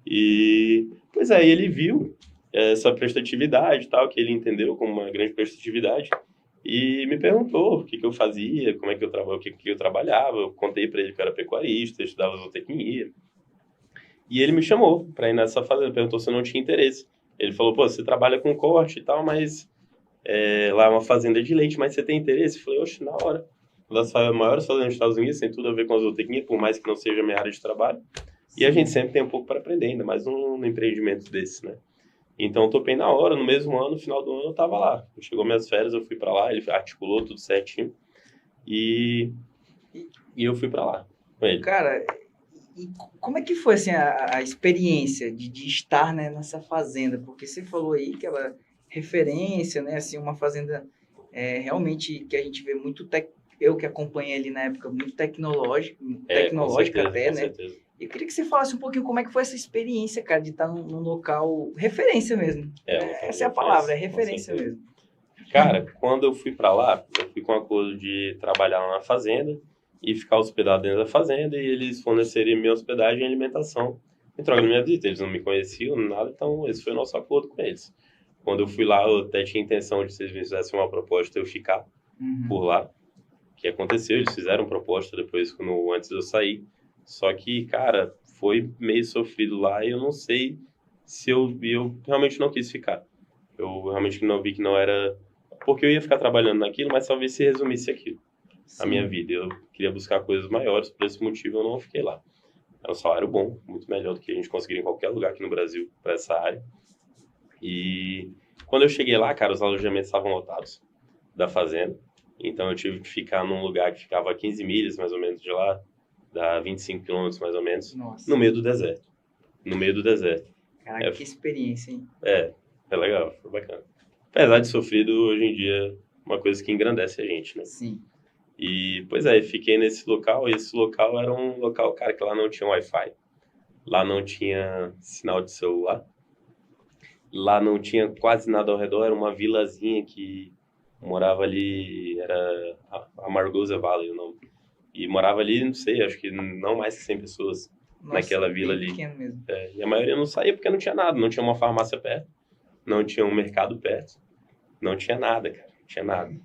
E, pois é, ele viu essa prestatividade e tal, que ele entendeu como uma grande prestatividade. E me perguntou o que eu fazia, como é que eu trabalhava, o que eu trabalhava. Eu contei para ele que eu era pecuarista, estudava zootecnia. E ele me chamou para ir nessa fazenda, perguntou se eu não tinha interesse. Ele falou, pô, você trabalha com corte e tal, mas lá é uma fazenda de leite, mas você tem interesse? Eu falei, oxe, na hora. Uma das maiores fazendas dos Estados Unidos, tem tudo a ver com a zootecnia, por mais que não seja a minha área de trabalho. E a gente sempre tem um pouco para aprender, ainda mais num empreendimento desse, né? Então, eu topei na hora, no mesmo ano, no final do ano, eu tava lá. Chegou minhas férias, eu fui para lá, ele articulou tudo certinho. E eu fui para lá com ele. Cara, e como é que foi assim, a experiência de estar, né, nessa fazenda? Porque você falou aí que ela é referência, né? Assim, uma fazenda realmente que a gente vê muito... Eu que acompanhei ali na época, muito tecnológica Com até, né? certeza. Eu queria que você falasse um pouquinho como é que foi essa experiência, cara, de estar num local referência mesmo. Essa é a palavra, é referência mesmo. Cara, quando eu fui para lá, eu fui com o acordo de trabalhar lá na fazenda e ficar hospedado dentro da fazenda, e eles fornecerem minha hospedagem e alimentação em troca da minha visita. Eles não me conheciam, nada, então esse foi o nosso acordo com eles. Quando eu fui lá, eu até tinha intenção de, se eles me fizessem uma proposta, eu ficar por lá. O que aconteceu? Eles fizeram proposta depois, antes de eu sair. Só que, cara, foi meio sofrido lá e eu não sei se eu realmente não quis ficar. Eu realmente não vi que não era... Porque eu ia ficar trabalhando naquilo, mas talvez se resumisse aquilo. A minha vida. Eu queria buscar coisas maiores, por esse motivo eu não fiquei lá. Era um salário bom, muito melhor do que a gente conseguiria em qualquer lugar aqui no Brasil para essa área. E quando eu cheguei lá, cara, os alojamentos estavam lotados da fazenda. Então eu tive que ficar num lugar que ficava a 15 milhas, mais ou menos, de lá, dá 25 quilômetros, mais ou menos, no meio do deserto. No meio do deserto. Caraca, que experiência, hein? É legal, foi bacana. Apesar de sofrido, hoje em dia, é uma coisa que engrandece a gente, né? Sim. E, pois é, fiquei nesse local, e esse local era um local, cara, que lá não tinha Wi-Fi. Lá não tinha sinal de celular. Lá não tinha quase nada ao redor, era uma vilazinha que morava ali, era Amargosa Valley o nome. E morava ali, não sei, acho que não mais que 100 pessoas naquela vila ali. Mesmo. E a maioria não saía porque não tinha nada, não tinha uma farmácia perto, não tinha um mercado perto, não tinha nada, cara, não tinha nada.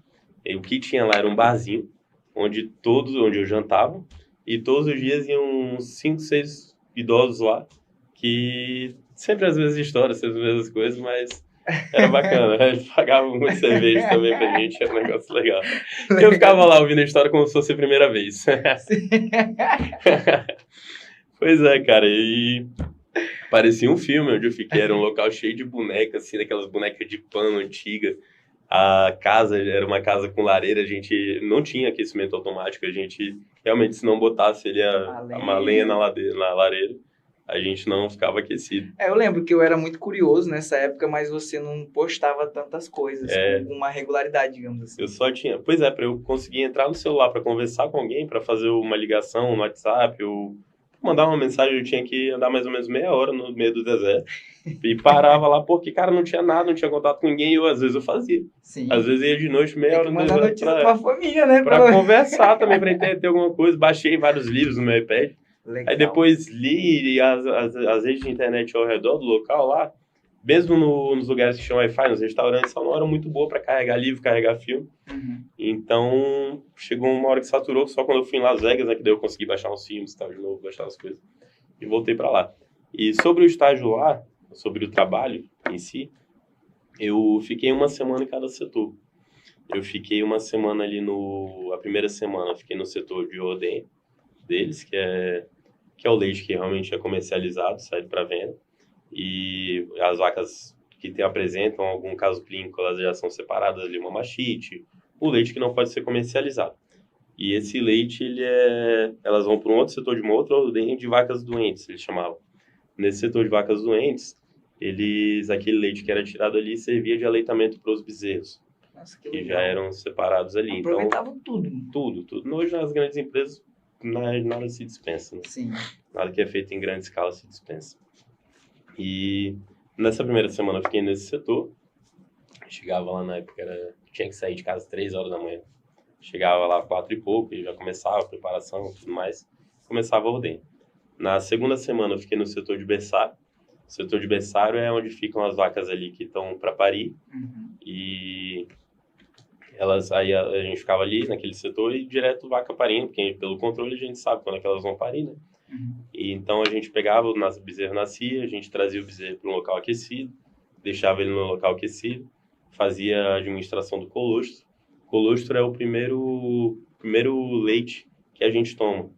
E o que tinha lá era um barzinho, onde eu jantava, e todos os dias iam uns 5, 6 idosos lá, que sempre as mesmas histórias, sempre as mesmas coisas, mas era bacana. Eles pagavam muito cerveja também pra gente, era um negócio legal. Eu ficava lá ouvindo a história como se fosse a primeira vez. Pois é, cara, e parecia um filme onde eu fiquei, era um local cheio de bonecas, assim, daquelas bonecas de pano antiga. A casa era uma casa com lareira, a gente não tinha aquecimento automático, a gente realmente, se não botasse uma lenha na lareira, a gente não ficava aquecido. Eu lembro que eu era muito curioso nessa época, mas você não postava tantas coisas com uma regularidade, digamos assim. Eu só tinha... Pois é, para eu conseguir entrar no celular para conversar com alguém, para fazer uma ligação no WhatsApp, ou mandar uma mensagem, eu tinha que andar mais ou menos meia hora no meio do deserto. E parava lá porque, cara, não tinha nada, não tinha contato com ninguém, e às vezes eu fazia. Sim. Às vezes ia de noite, meia hora no deserto. Mandar notícia pra família, né? Pra conversar também, pra entender alguma coisa. Baixei vários livros no meu iPad. Legal. Aí depois li as redes de internet ao redor do local lá, mesmo nos lugares que tinham Wi-Fi, nos restaurantes, não eram muito boa para carregar livro, carregar filme. Então, chegou uma hora que saturou, só quando eu fui em Las Vegas, né, que daí eu consegui baixar uns filmes e tal, de novo, baixar as coisas. E voltei para lá. E sobre o estágio lá, sobre o trabalho em si, eu fiquei uma semana em cada setor. Eu fiquei uma semana ali a primeira semana, eu fiquei no setor de ordem deles, que é o leite que realmente é comercializado, sai para venda. E as vacas que apresentam algum caso clínico, elas já são separadas ali, uma mastite, o leite que não pode ser comercializado. E esse leite, elas vão para um outro setor de uma outra ordem de vacas doentes, eles chamavam. Nesse setor de vacas doentes, aquele leite que era tirado ali servia de aleitamento para os bezerros. Nossa, que legal. Já eram separados ali. Aproveitavam tudo. Tudo. Hoje, nas grandes empresas, nada se dispensa, né? Sim. Nada que é feito em grande escala se dispensa. E nessa primeira semana eu fiquei nesse setor. Chegava lá na época, tinha que sair de casa às 3 horas da manhã. Chegava lá às 4 e pouco e já começava a preparação e tudo mais. Começava a ordem. Na segunda semana eu fiquei no setor de berçário. O setor de berçário é onde ficam as vacas ali que estão para parir. Uhum. E aí a gente ficava ali naquele setor e direto vaca parindo, porque pelo controle a gente sabe quando é que elas vão parir, né? Uhum. E então a gente pegava o bezerro nascia, a gente trazia o bezerro para um local aquecido, deixava ele no local aquecido, fazia a administração do colostro. O colostro é o primeiro leite que a gente toma.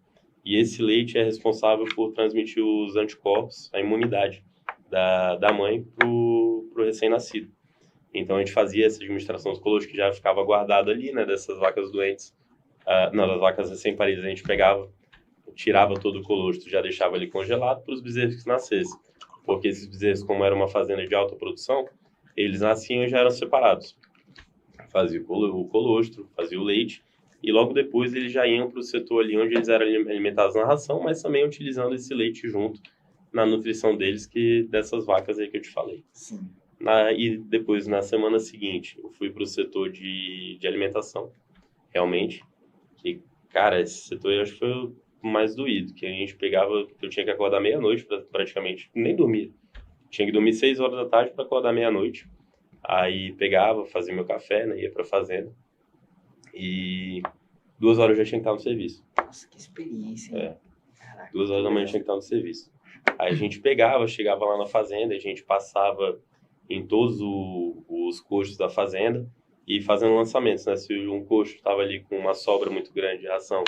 E esse leite é responsável por transmitir os anticorpos, a imunidade da mãe para o recém-nascido. Então a gente fazia essa administração dos colostros que já ficava guardado ali, né, dessas vacas doentes. Das vacas recém-paridas a gente pegava, tirava todo o colostro, já deixava ali congelado para os bezerros que nascessem. Porque esses bezerros, como era uma fazenda de alta produção, eles nasciam e já eram separados. Fazia o colostro, fazia o leite, e logo depois eles já iam para o setor ali onde eles eram alimentados na ração, mas também utilizando esse leite junto na nutrição deles, dessas vacas aí que eu te falei. Sim. E depois, na semana seguinte, eu fui para o setor de alimentação, realmente. E, cara, esse setor eu acho que foi o mais doído, que a gente pegava, eu tinha que acordar meia-noite praticamente, nem dormia. Tinha que dormir 6 horas da tarde para acordar meia-noite. Aí pegava, fazia meu café, né, ia para a fazenda. E 2 horas eu já tinha que estar no serviço. Nossa, que experiência, hein? Caraca, 2 horas da manhã eu tinha que estar no serviço. Aí a gente pegava, chegava lá na fazenda, a gente passava em todos os coxos da fazenda e fazendo lançamentos, né? Se um coxo estava ali com uma sobra muito grande de ração,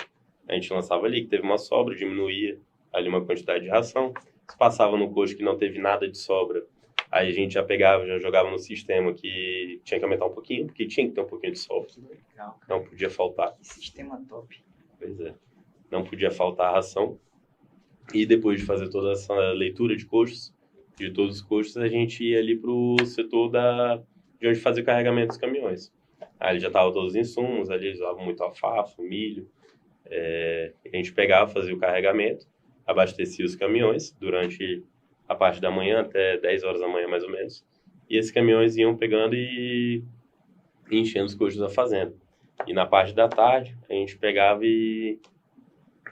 a gente lançava ali, que teve uma sobra, diminuía ali uma quantidade de ração. Se passava no coxo que não teve nada de sobra, aí a gente já pegava, já jogava no sistema que tinha que aumentar um pouquinho, porque tinha que ter um pouquinho de sobra. Legal, cara. Não podia faltar. Que sistema top. Pois é. Não podia faltar a ração. E depois de fazer toda essa leitura de coxos, de todos os coxos, a gente ia ali para o setor de onde fazia o carregamento dos caminhões. Aí já estavam todos os insumos, ali eles usavam muito alfafa, milho. A gente pegava, fazia o carregamento, abastecia os caminhões durante a parte da manhã, até 10 horas da manhã mais ou menos. E esses caminhões iam pegando e enchendo os coxos da fazenda. E na parte da tarde, a gente pegava e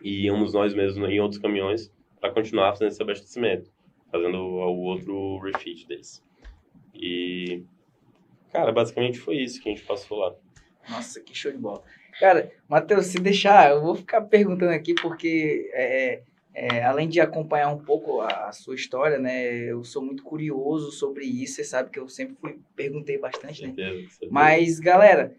íamos nós mesmos em outros caminhões para continuar fazendo esse abastecimento, fazendo o outro refit deles. E, cara, basicamente foi isso que a gente passou lá. Nossa, que show de bola. Cara, Matheus, se deixar, eu vou ficar perguntando aqui porque, além de acompanhar um pouco a sua história, né, eu sou muito curioso sobre isso, você sabe que eu sempre perguntei bastante, né? Mas, galera,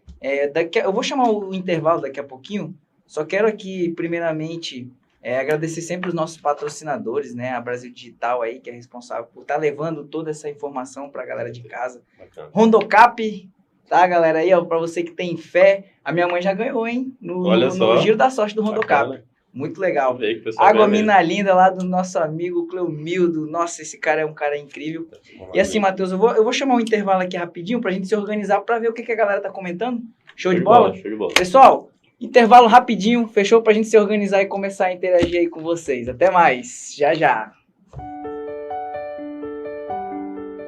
eu vou chamar o intervalo daqui a pouquinho, só quero aqui, primeiramente, agradecer sempre os nossos patrocinadores, né, a Brasil Digital aí, que é responsável por estar levando toda essa informação para a galera de casa. Bacana. Rondocap, tá, galera? Aí, ó, para você que tem fé, a minha mãe já ganhou, hein? No Giro da Sorte do Rondocap. Bacana. Muito legal. Água Minalinda lá do nosso amigo Cleomildo. Nossa, esse cara é um cara incrível. E assim, Matheus, eu vou chamar um intervalo aqui rapidinho pra gente se organizar pra ver o que a galera tá comentando. Show de bola? Show de bola. Pessoal, intervalo rapidinho, fechou? Pra gente se organizar e começar a interagir aí com vocês. Até mais. Já, já.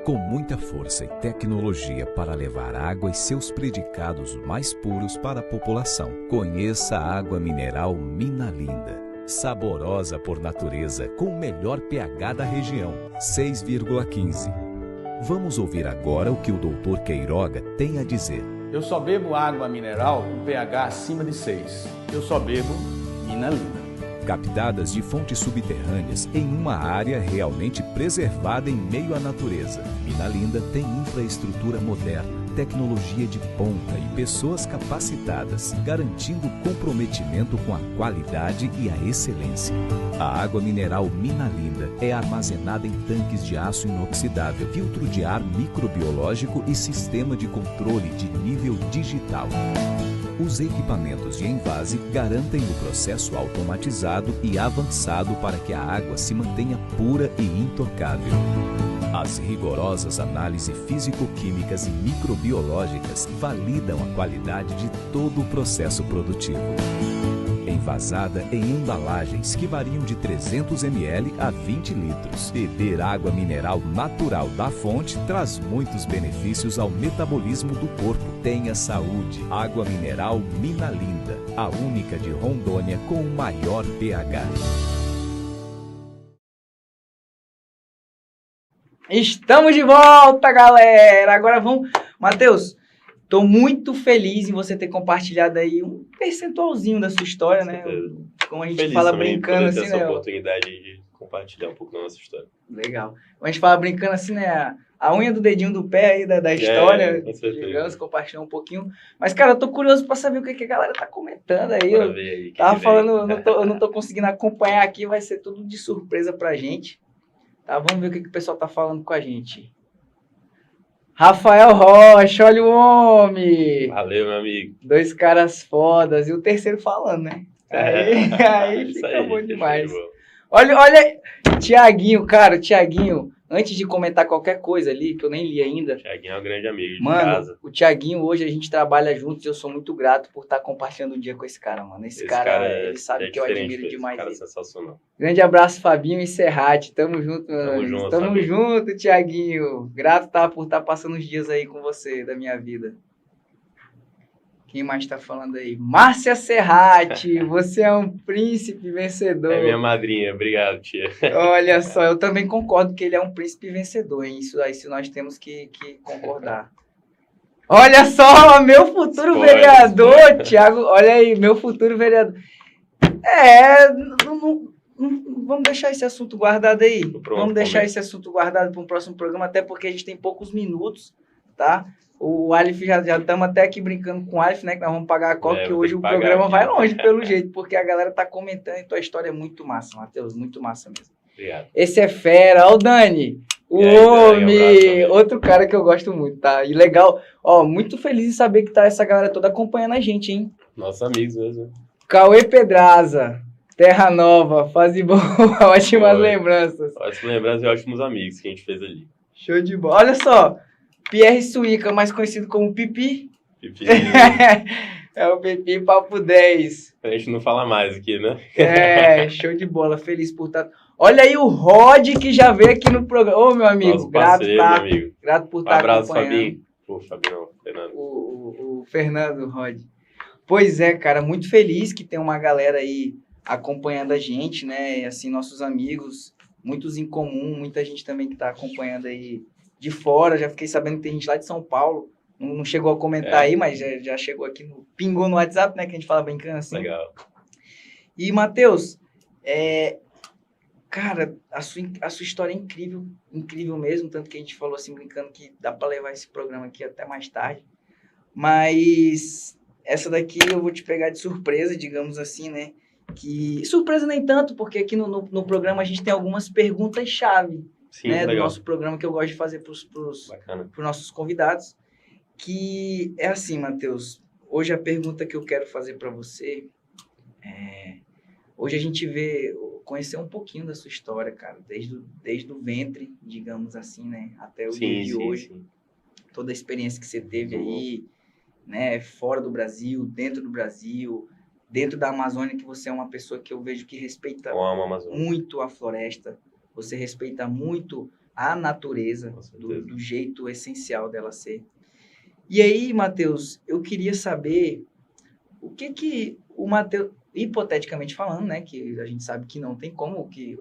Com muita força e tecnologia para levar água e seus predicados mais puros para a população. Conheça a água mineral Minalinda. Saborosa por natureza, com o melhor pH da região, 6,15. Vamos ouvir agora o que o Dr. Queiroga tem a dizer. Eu só bebo água mineral com pH acima de 6. Eu só bebo Minalinda. Captadas de fontes subterrâneas em uma área realmente preservada em meio à natureza. Minalinda tem infraestrutura moderna, tecnologia de ponta e pessoas capacitadas, garantindo comprometimento com a qualidade e a excelência. A água mineral Minalinda é armazenada em tanques de aço inoxidável, filtro de ar microbiológico e sistema de controle de nível digital. Os equipamentos de envase garantem o processo automatizado e avançado para que a água se mantenha pura e intocável. As rigorosas análises físico-químicas e microbiológicas validam a qualidade de todo o processo produtivo. Envasada em embalagens que variam de 300 ml a 20 litros. Beber água mineral natural da fonte traz muitos benefícios ao metabolismo do corpo. Tenha saúde. Água mineral Minalinda, a única de Rondônia com o maior pH. Estamos de volta, galera! Agora vamos... Matheus, tô muito feliz em você ter compartilhado aí um percentualzinho da sua história, né? Como a gente Feliz fala também brincando poder ter assim, né? essa oportunidade de compartilhar um pouco da nossa história. Legal. Como a gente fala brincando assim, né? A unha do dedinho do pé aí da história, com certeza. digamos, compartilhar um pouquinho. Mas, cara, eu tô curioso pra saber o que a galera tá comentando aí. Bora ver aí. Tava falando, eu não tô conseguindo acompanhar aqui, vai ser tudo de surpresa pra gente. Tá, vamos ver o que o pessoal tá falando com a gente. Rafael Rocha, olha o homem! Valeu, meu amigo. 2 caras fodas. E o terceiro falando, né? Aí fica bom demais. Olha, Tiaguinho, cara, o Tiaguinho, antes de comentar qualquer coisa ali, que eu nem li ainda. Tiaguinho é um grande amigo de mano, casa. O Tiaguinho, hoje a gente trabalha juntos e eu sou muito grato por estar compartilhando o dia com esse cara, mano. Esse cara ele sabe que eu admiro demais. Esse cara é sensacional. Grande abraço, Fabinho e Serrati. Tamo junto, meu Tamo amigo. junto, Tamo amigo. junto, Tiaguinho. Grato por estar passando os dias aí com você, da minha vida. Quem mais tá falando aí? Márcia Serrati, você é um príncipe vencedor. É minha madrinha, obrigado, tia. Olha só, eu também concordo que ele é um príncipe vencedor, hein? Isso nós temos que concordar. Olha só, meu futuro vereador, Thiago, olha aí, meu futuro vereador. Vamos deixar esse assunto guardado aí. Vamos deixar esse assunto guardado para um próximo programa, até porque a gente tem poucos minutos, tá? O Alif, já estamos até aqui brincando com o Alif, né? Que nós vamos pagar a coca, que hoje o programa aqui vai longe, pelo jeito, porque a galera tá comentando e tua história é muito massa, Matheus, muito massa mesmo. Obrigado. Esse é fera, ó o Dani, o homem, outro cara que eu gosto muito, tá? E legal, ó, muito feliz em saber que tá essa galera toda acompanhando a gente, hein? Nossos amigos mesmo. Cauê Pedraza, Terra Nova, fase boa, ótimas lembranças. Ótimas lembranças e ótimos amigos que a gente fez ali. Show de bola. Olha só, Pierre Suíca, mais conhecido como Pipi. Pipi. É o Pipi Papo 10. A gente não fala mais aqui, né? Show de bola, feliz por estar... Olha aí o Rod que já veio aqui no programa. Ô, meu amigo, nosso parceiro, grato, meu amigo. Grato por estar abraço, acompanhando. Fabinho. Pô, Fabinho não, Fernando. O Fernando, Rod. Pois é, cara, muito feliz que tem uma galera aí acompanhando a gente, né? Assim, nossos amigos, muitos em comum, muita gente também que tá acompanhando aí de fora. Já fiquei sabendo que tem gente lá de São Paulo. Não chegou a comentar aí, mas já chegou aqui, pingou no WhatsApp, né? Que a gente fala brincando assim. Legal. E, Matheus, cara, a sua história é incrível, incrível mesmo. Tanto que a gente falou assim, brincando, que dá para levar esse programa aqui até mais tarde. Mas essa daqui eu vou te pegar de surpresa, digamos assim, né? Que surpresa nem tanto, porque aqui no programa a gente tem algumas perguntas-chave, né, do nosso programa, que eu gosto de fazer para os nossos convidados. Que é assim, Matheus, hoje a pergunta que eu quero fazer para você hoje a gente conhecer um pouquinho da sua história, cara, desde o ventre, digamos assim, né, até o dia de hoje. Sim. Toda a experiência que você teve aí, né, fora do Brasil, dentro do Brasil, dentro da Amazônia, que você é uma pessoa que eu vejo que respeita muito a floresta, você respeita muito a natureza, do jeito essencial dela ser. E aí, Matheus, eu queria saber o que o Matheus, hipoteticamente falando, né, que a gente sabe que não tem como, que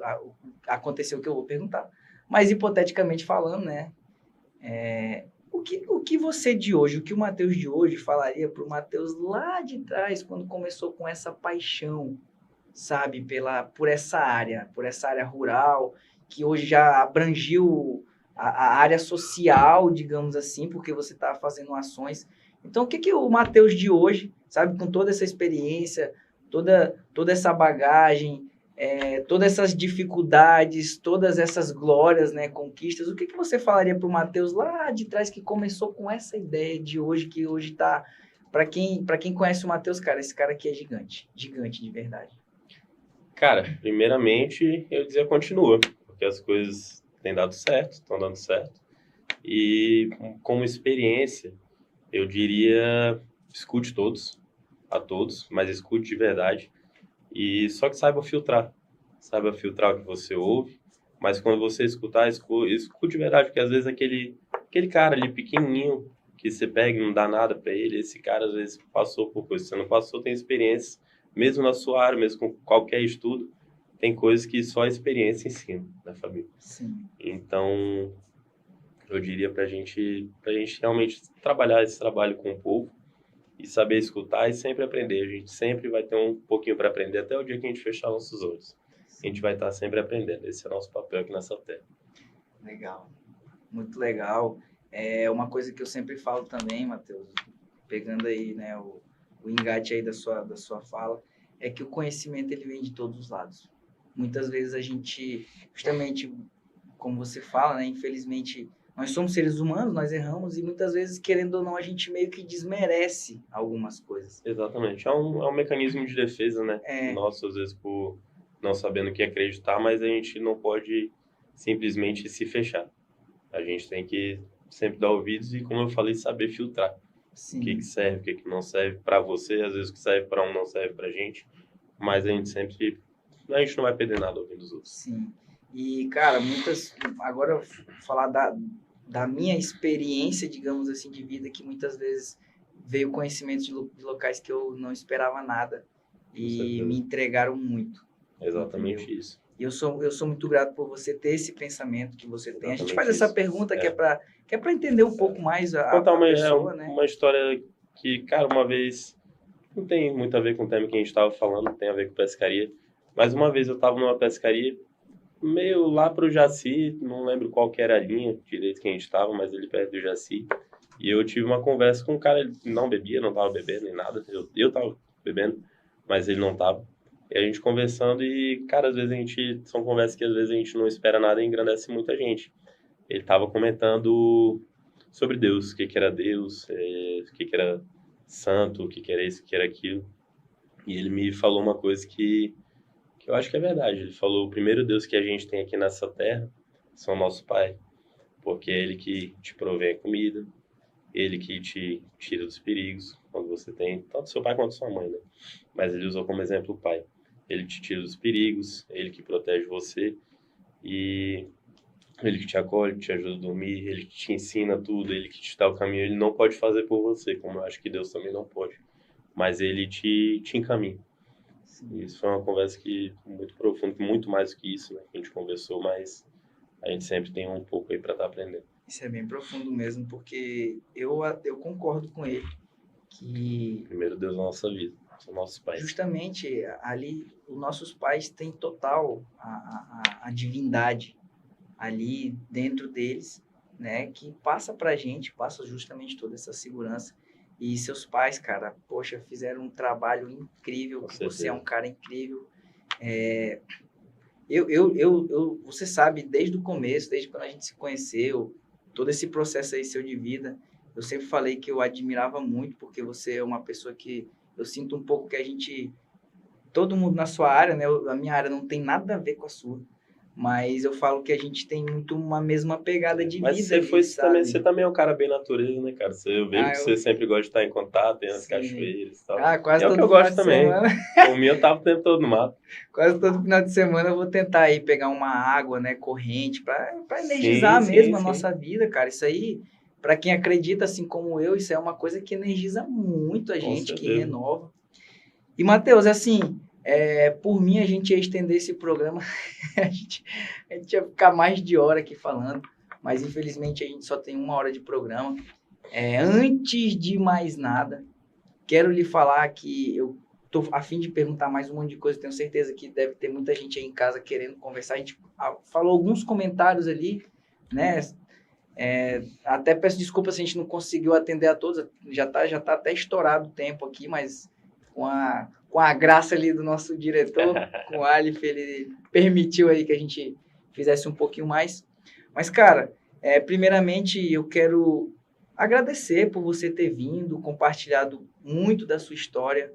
aconteceu o que eu vou perguntar, mas hipoteticamente falando, né, o que você de hoje, o que o Matheus de hoje falaria para o Matheus lá de trás, quando começou com essa paixão, sabe, por essa área rural, que hoje já abrangiu a área social, digamos assim, porque você está fazendo ações. Então, o que o Matheus de hoje, sabe, com toda essa experiência, toda essa bagagem, todas essas dificuldades, todas essas glórias, né, conquistas, o que você falaria para o Matheus lá de trás, que começou com essa ideia de hoje, que hoje está... Para quem conhece o Matheus, cara, esse cara aqui é gigante de verdade. Cara, primeiramente, eu dizia continua, porque as coisas têm dado certo, estão dando certo. E como experiência, eu diria, escute a todos, mas escute de verdade. E só que saiba filtrar o que você ouve, mas quando você escutar, escute de verdade, porque às vezes aquele cara ali pequenininho, que você pega e não dá nada para ele, esse cara às vezes passou por coisas que você não passou, tem experiência, mesmo na sua área, mesmo com qualquer estudo, tem coisas que só a experiência ensina, né, Fabinho? Sim. Então, eu diria pra gente realmente trabalhar esse trabalho com o povo e saber escutar e sempre aprender. A gente sempre vai ter um pouquinho para aprender até o dia que a gente fechar nossos olhos. A gente vai estar sempre aprendendo. Esse é o nosso papel aqui nessa terra. Legal, muito legal. É uma coisa que eu sempre falo também, Matheus, pegando aí, né, o engate aí da sua fala, é que o conhecimento ele vem de todos os lados. Muitas vezes a gente, justamente, como você fala, né, infelizmente, nós somos seres humanos, nós erramos e muitas vezes, querendo ou não, a gente meio que desmerece algumas coisas. Exatamente. É um mecanismo de defesa, né? Nosso, às vezes, por não sabendo o que acreditar, mas a gente não pode simplesmente se fechar. A gente tem que sempre dar ouvidos e, como eu falei, saber filtrar. Sim. O que serve, o que não serve para você, às vezes o que serve para um não serve pra gente, mas a gente não vai perder nada ouvindo os outros. Sim. E, cara, agora eu vou falar da minha experiência, digamos assim, de vida, que muitas vezes veio conhecimento de locais que eu não esperava nada e me entregaram muito. Exatamente. Entendeu? Isso. E eu sou muito grato por você ter esse pensamento que você tem. A gente faz Exatamente essa pergunta que é para entender um pouco mais a pessoa, né? Uma história que, cara, uma vez, não tem muito a ver com o tema que a gente estava falando, tem a ver com pescaria, mas uma vez eu estava numa pescaria, meio lá pro Jaci, não lembro qual que era a linha direito que a gente estava, mas ele perto do Jaci, e eu tive uma conversa com um cara, ele não bebia, não estava bebendo nem nada, eu estava bebendo, mas ele não estava. E a gente conversando e, cara, às vezes são conversas que às vezes a gente não espera nada e engrandece muita gente. Ele estava comentando sobre Deus, o que era Deus, o que era santo, o que era isso, o que era aquilo. E ele me falou uma coisa que eu acho que é verdade. Ele falou, o primeiro Deus que a gente tem aqui nessa terra são o nosso Pai, porque é Ele que te provém a comida, Ele que te tira dos perigos, quando você tem, tanto seu pai quanto sua mãe, né? Mas ele usou como exemplo o pai. Ele te tira dos perigos, ele que protege você e ele que te acolhe, te ajuda a dormir, ele que te ensina tudo, ele que te dá o caminho. Ele não pode fazer por você, como eu acho que Deus também não pode, mas ele te encaminha. Sim. Isso foi uma conversa muito profunda, muito mais do que isso, né? A gente conversou, mas a gente sempre tem um pouco aí para estar aprendendo. Isso é bem profundo mesmo, porque eu concordo com ele que... Primeiro Deus na nossa vida. São nossos pais. Justamente ali, os nossos pais têm total a divindade ali dentro deles, né? Que passa pra gente, passa justamente toda essa segurança. E seus pais, cara, poxa, fizeram um trabalho incrível. Você é um cara incrível. Você sabe, desde o começo, desde quando a gente se conheceu, todo esse processo aí seu de vida, eu sempre falei que eu admirava muito, porque você é uma pessoa que eu sinto um pouco que todo mundo na sua área, né? A minha área não tem nada a ver com a sua, mas eu falo que a gente tem muito uma mesma pegada de vida. Mas você também é um cara bem natureza, né, cara? Eu vejo que você sempre gosta de estar em contato, tem as cachoeiras e tal. Quase todo o que eu gosto também. O meu eu tava o tempo todo no mato. Quase todo final de semana eu vou tentar aí pegar uma água, né, corrente, para energizar mesmo a nossa vida, cara. Isso aí, para quem acredita assim como eu, isso é uma coisa que energiza muito a gente, que renova. E, Matheus, assim, por mim a gente ia estender esse programa, a gente ia ficar mais de hora aqui falando, mas infelizmente a gente só tem 1 hora de programa. Antes de mais nada, quero lhe falar que eu tô a fim de perguntar mais um monte de coisa, tenho certeza que deve ter muita gente aí em casa querendo conversar. A gente falou alguns comentários ali, né? Até peço desculpa se a gente não conseguiu atender a todos, já tá até estourado o tempo aqui, mas com a graça ali do nosso diretor, com o Alif, ele permitiu aí que a gente fizesse um pouquinho mais. Mas, cara, primeiramente eu quero agradecer por você ter vindo, compartilhado muito da sua história.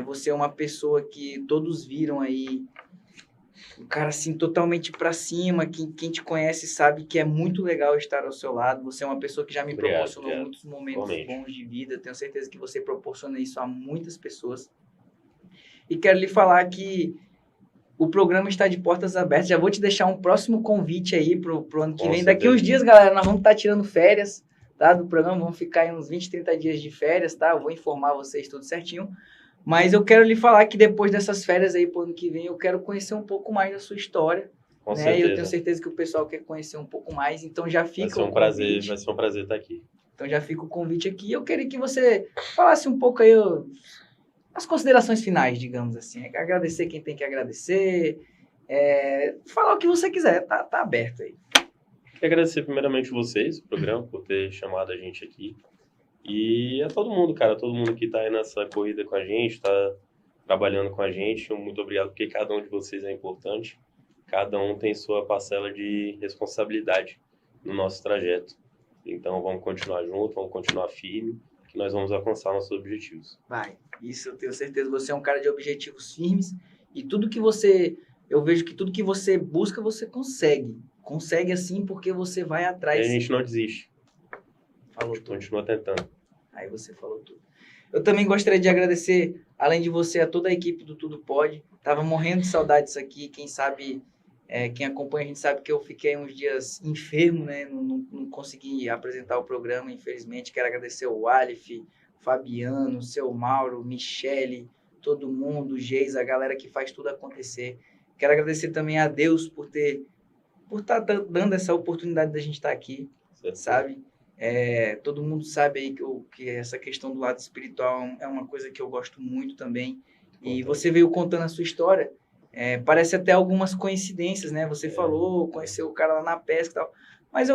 Você é uma pessoa que todos viram aí, um cara assim totalmente pra cima, quem te conhece sabe que é muito legal estar ao seu lado. Você é uma pessoa que já me proporcionou muitos momentos bons de vida. Eu tenho certeza que você proporciona isso a muitas pessoas. E quero lhe falar que o programa está de portas abertas. Já vou te deixar um próximo convite aí pro ano que vem. Daqui uns dias, galera, nós vamos estar tirando férias, tá, do programa. Vamos ficar aí uns 20, 30 dias de férias, tá? Eu vou informar vocês tudo certinho. Mas eu quero lhe falar que depois dessas férias aí pro ano que vem, eu quero conhecer um pouco mais da sua história, Com né? certeza. Eu tenho certeza que o pessoal quer conhecer um pouco mais, então já fica Vai ser um o prazer, convite. vai ser um prazer estar aqui. Então já fica o convite aqui. Eu queria que você falasse um pouco aí as considerações finais, digamos assim. Agradecer quem tem que agradecer, falar o que você quiser, tá aberto aí. Quero agradecer primeiramente vocês, o programa, por ter chamado a gente aqui. E a todo mundo, cara, todo mundo que tá aí nessa corrida com a gente, tá trabalhando com a gente. Muito obrigado, porque cada um de vocês é importante. Cada um tem sua parcela de responsabilidade no nosso trajeto. Então vamos continuar junto, vamos continuar firme, que nós vamos alcançar nossos objetivos. Vai, isso eu tenho certeza. Você é um cara de objetivos firmes e eu vejo que tudo que você busca, você consegue. Consegue assim porque você vai E atrás. a gente não desiste, a Falou gente tudo. continua tentando. Aí você falou tudo. Eu também gostaria de agradecer, além de você, a toda a equipe do Tudo Pode. Tava morrendo de saudade disso aqui. Quem sabe, quem acompanha a gente sabe que eu fiquei uns dias enfermo, né? Não consegui apresentar o programa, infelizmente. Quero agradecer o Alif, Fabiano, seu Mauro, Michele, todo mundo, Geis, a galera que faz tudo acontecer. Quero agradecer também a Deus por estar dando essa oportunidade da gente estar aqui, Certo? sabe? Todo mundo sabe aí que essa questão do lado espiritual é uma coisa que eu gosto muito também. E você veio contando a sua história. Parece até algumas coincidências, né? Você falou, conheceu o cara lá na pesca e tal. Mas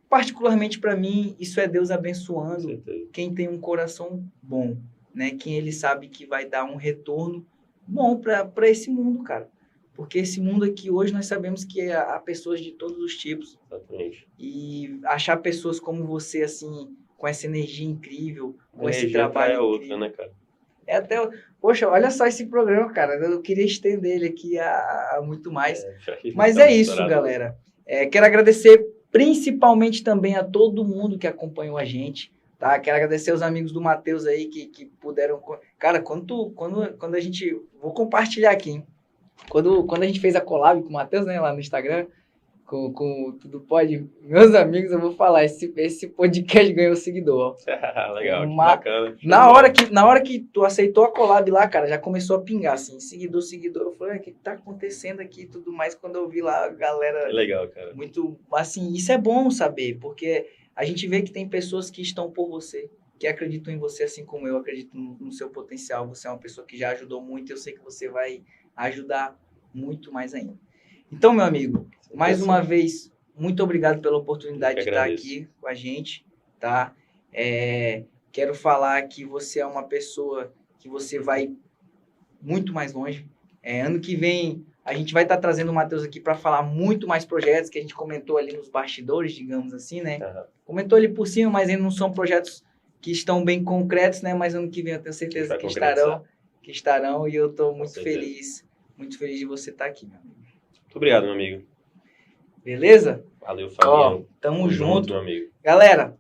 particularmente para mim, isso é Deus abençoando Certeza. quem tem um coração bom, né? Quem ele sabe que vai dar um retorno bom para esse mundo, cara. Porque esse mundo aqui hoje nós sabemos que há pessoas de todos os tipos. Exatamente. E achar pessoas como você, assim, com essa energia incrível, com esse Energia atrai trabalho a outra, incrível. né, cara? Poxa, olha só esse programa, cara. Eu queria estender ele aqui a muito mais. Mas Tá é isso, misturado. galera. Quero agradecer principalmente também a todo mundo que acompanhou a gente, tá? Quero agradecer aos amigos do Matheus aí que puderam... Cara, quando a gente... Vou compartilhar aqui, hein? Quando a gente fez a collab com o Matheus, né, lá no Instagram, com o Tudo Pode, meus amigos, eu vou falar, esse podcast ganhou seguidor, ó. Legal, que Uma- bacana. Na hora que tu aceitou a collab lá, cara, já começou a pingar, assim, seguidor. Eu falei, o que tá acontecendo aqui e tudo mais, quando eu vi lá a galera Que legal, cara. muito, assim, isso é bom saber, porque a gente vê que tem pessoas que estão por você, que acreditam em você, assim como eu acredito no seu potencial. Você é uma pessoa que já ajudou muito, eu sei que você vai ajudar muito mais ainda. Então, meu amigo, mais uma vez, muito obrigado pela oportunidade Eu de que estar agradeço. aqui com a gente, tá? Quero falar que você é uma pessoa que você vai muito mais longe. Ano que vem, a gente vai estar trazendo o Matheus aqui para falar muito mais projetos que a gente comentou ali nos bastidores, digamos assim, né? Aham. Comentou ali por cima, mas ainda não são projetos que estão bem concretos, né? Mas ano que vem eu tenho certeza Vai que concretizar. estarão, e eu estou muito certeza. feliz de você estar aqui, meu amigo. Muito obrigado, meu amigo. Beleza? Valeu, Ó, Fabiano. tamo junto. meu amigo. Galera,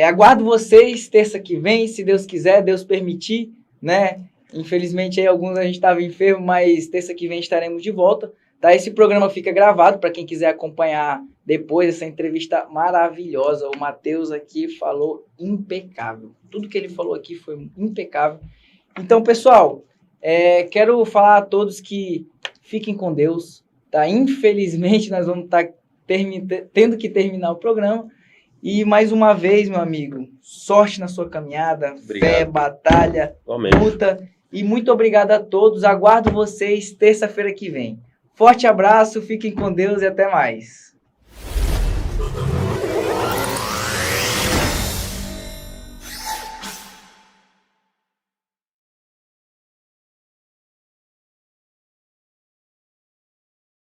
aguardo vocês terça que vem, se Deus quiser, Deus permitir, né? Infelizmente aí alguns a gente estava enfermo, mas terça que vem estaremos de volta, tá? Esse programa fica gravado para quem quiser acompanhar depois essa entrevista maravilhosa. O Matheus aqui falou impecável. Tudo que ele falou aqui foi impecável. Então, pessoal, quero falar a todos que fiquem com Deus, tá? Infelizmente nós vamos estar tendo que terminar o programa. E mais uma vez, meu amigo, sorte na sua caminhada, Obrigado. fé, batalha, Igualmente. luta. E muito obrigado a todos. Aguardo vocês terça-feira que vem. Forte abraço, fiquem com Deus e até mais.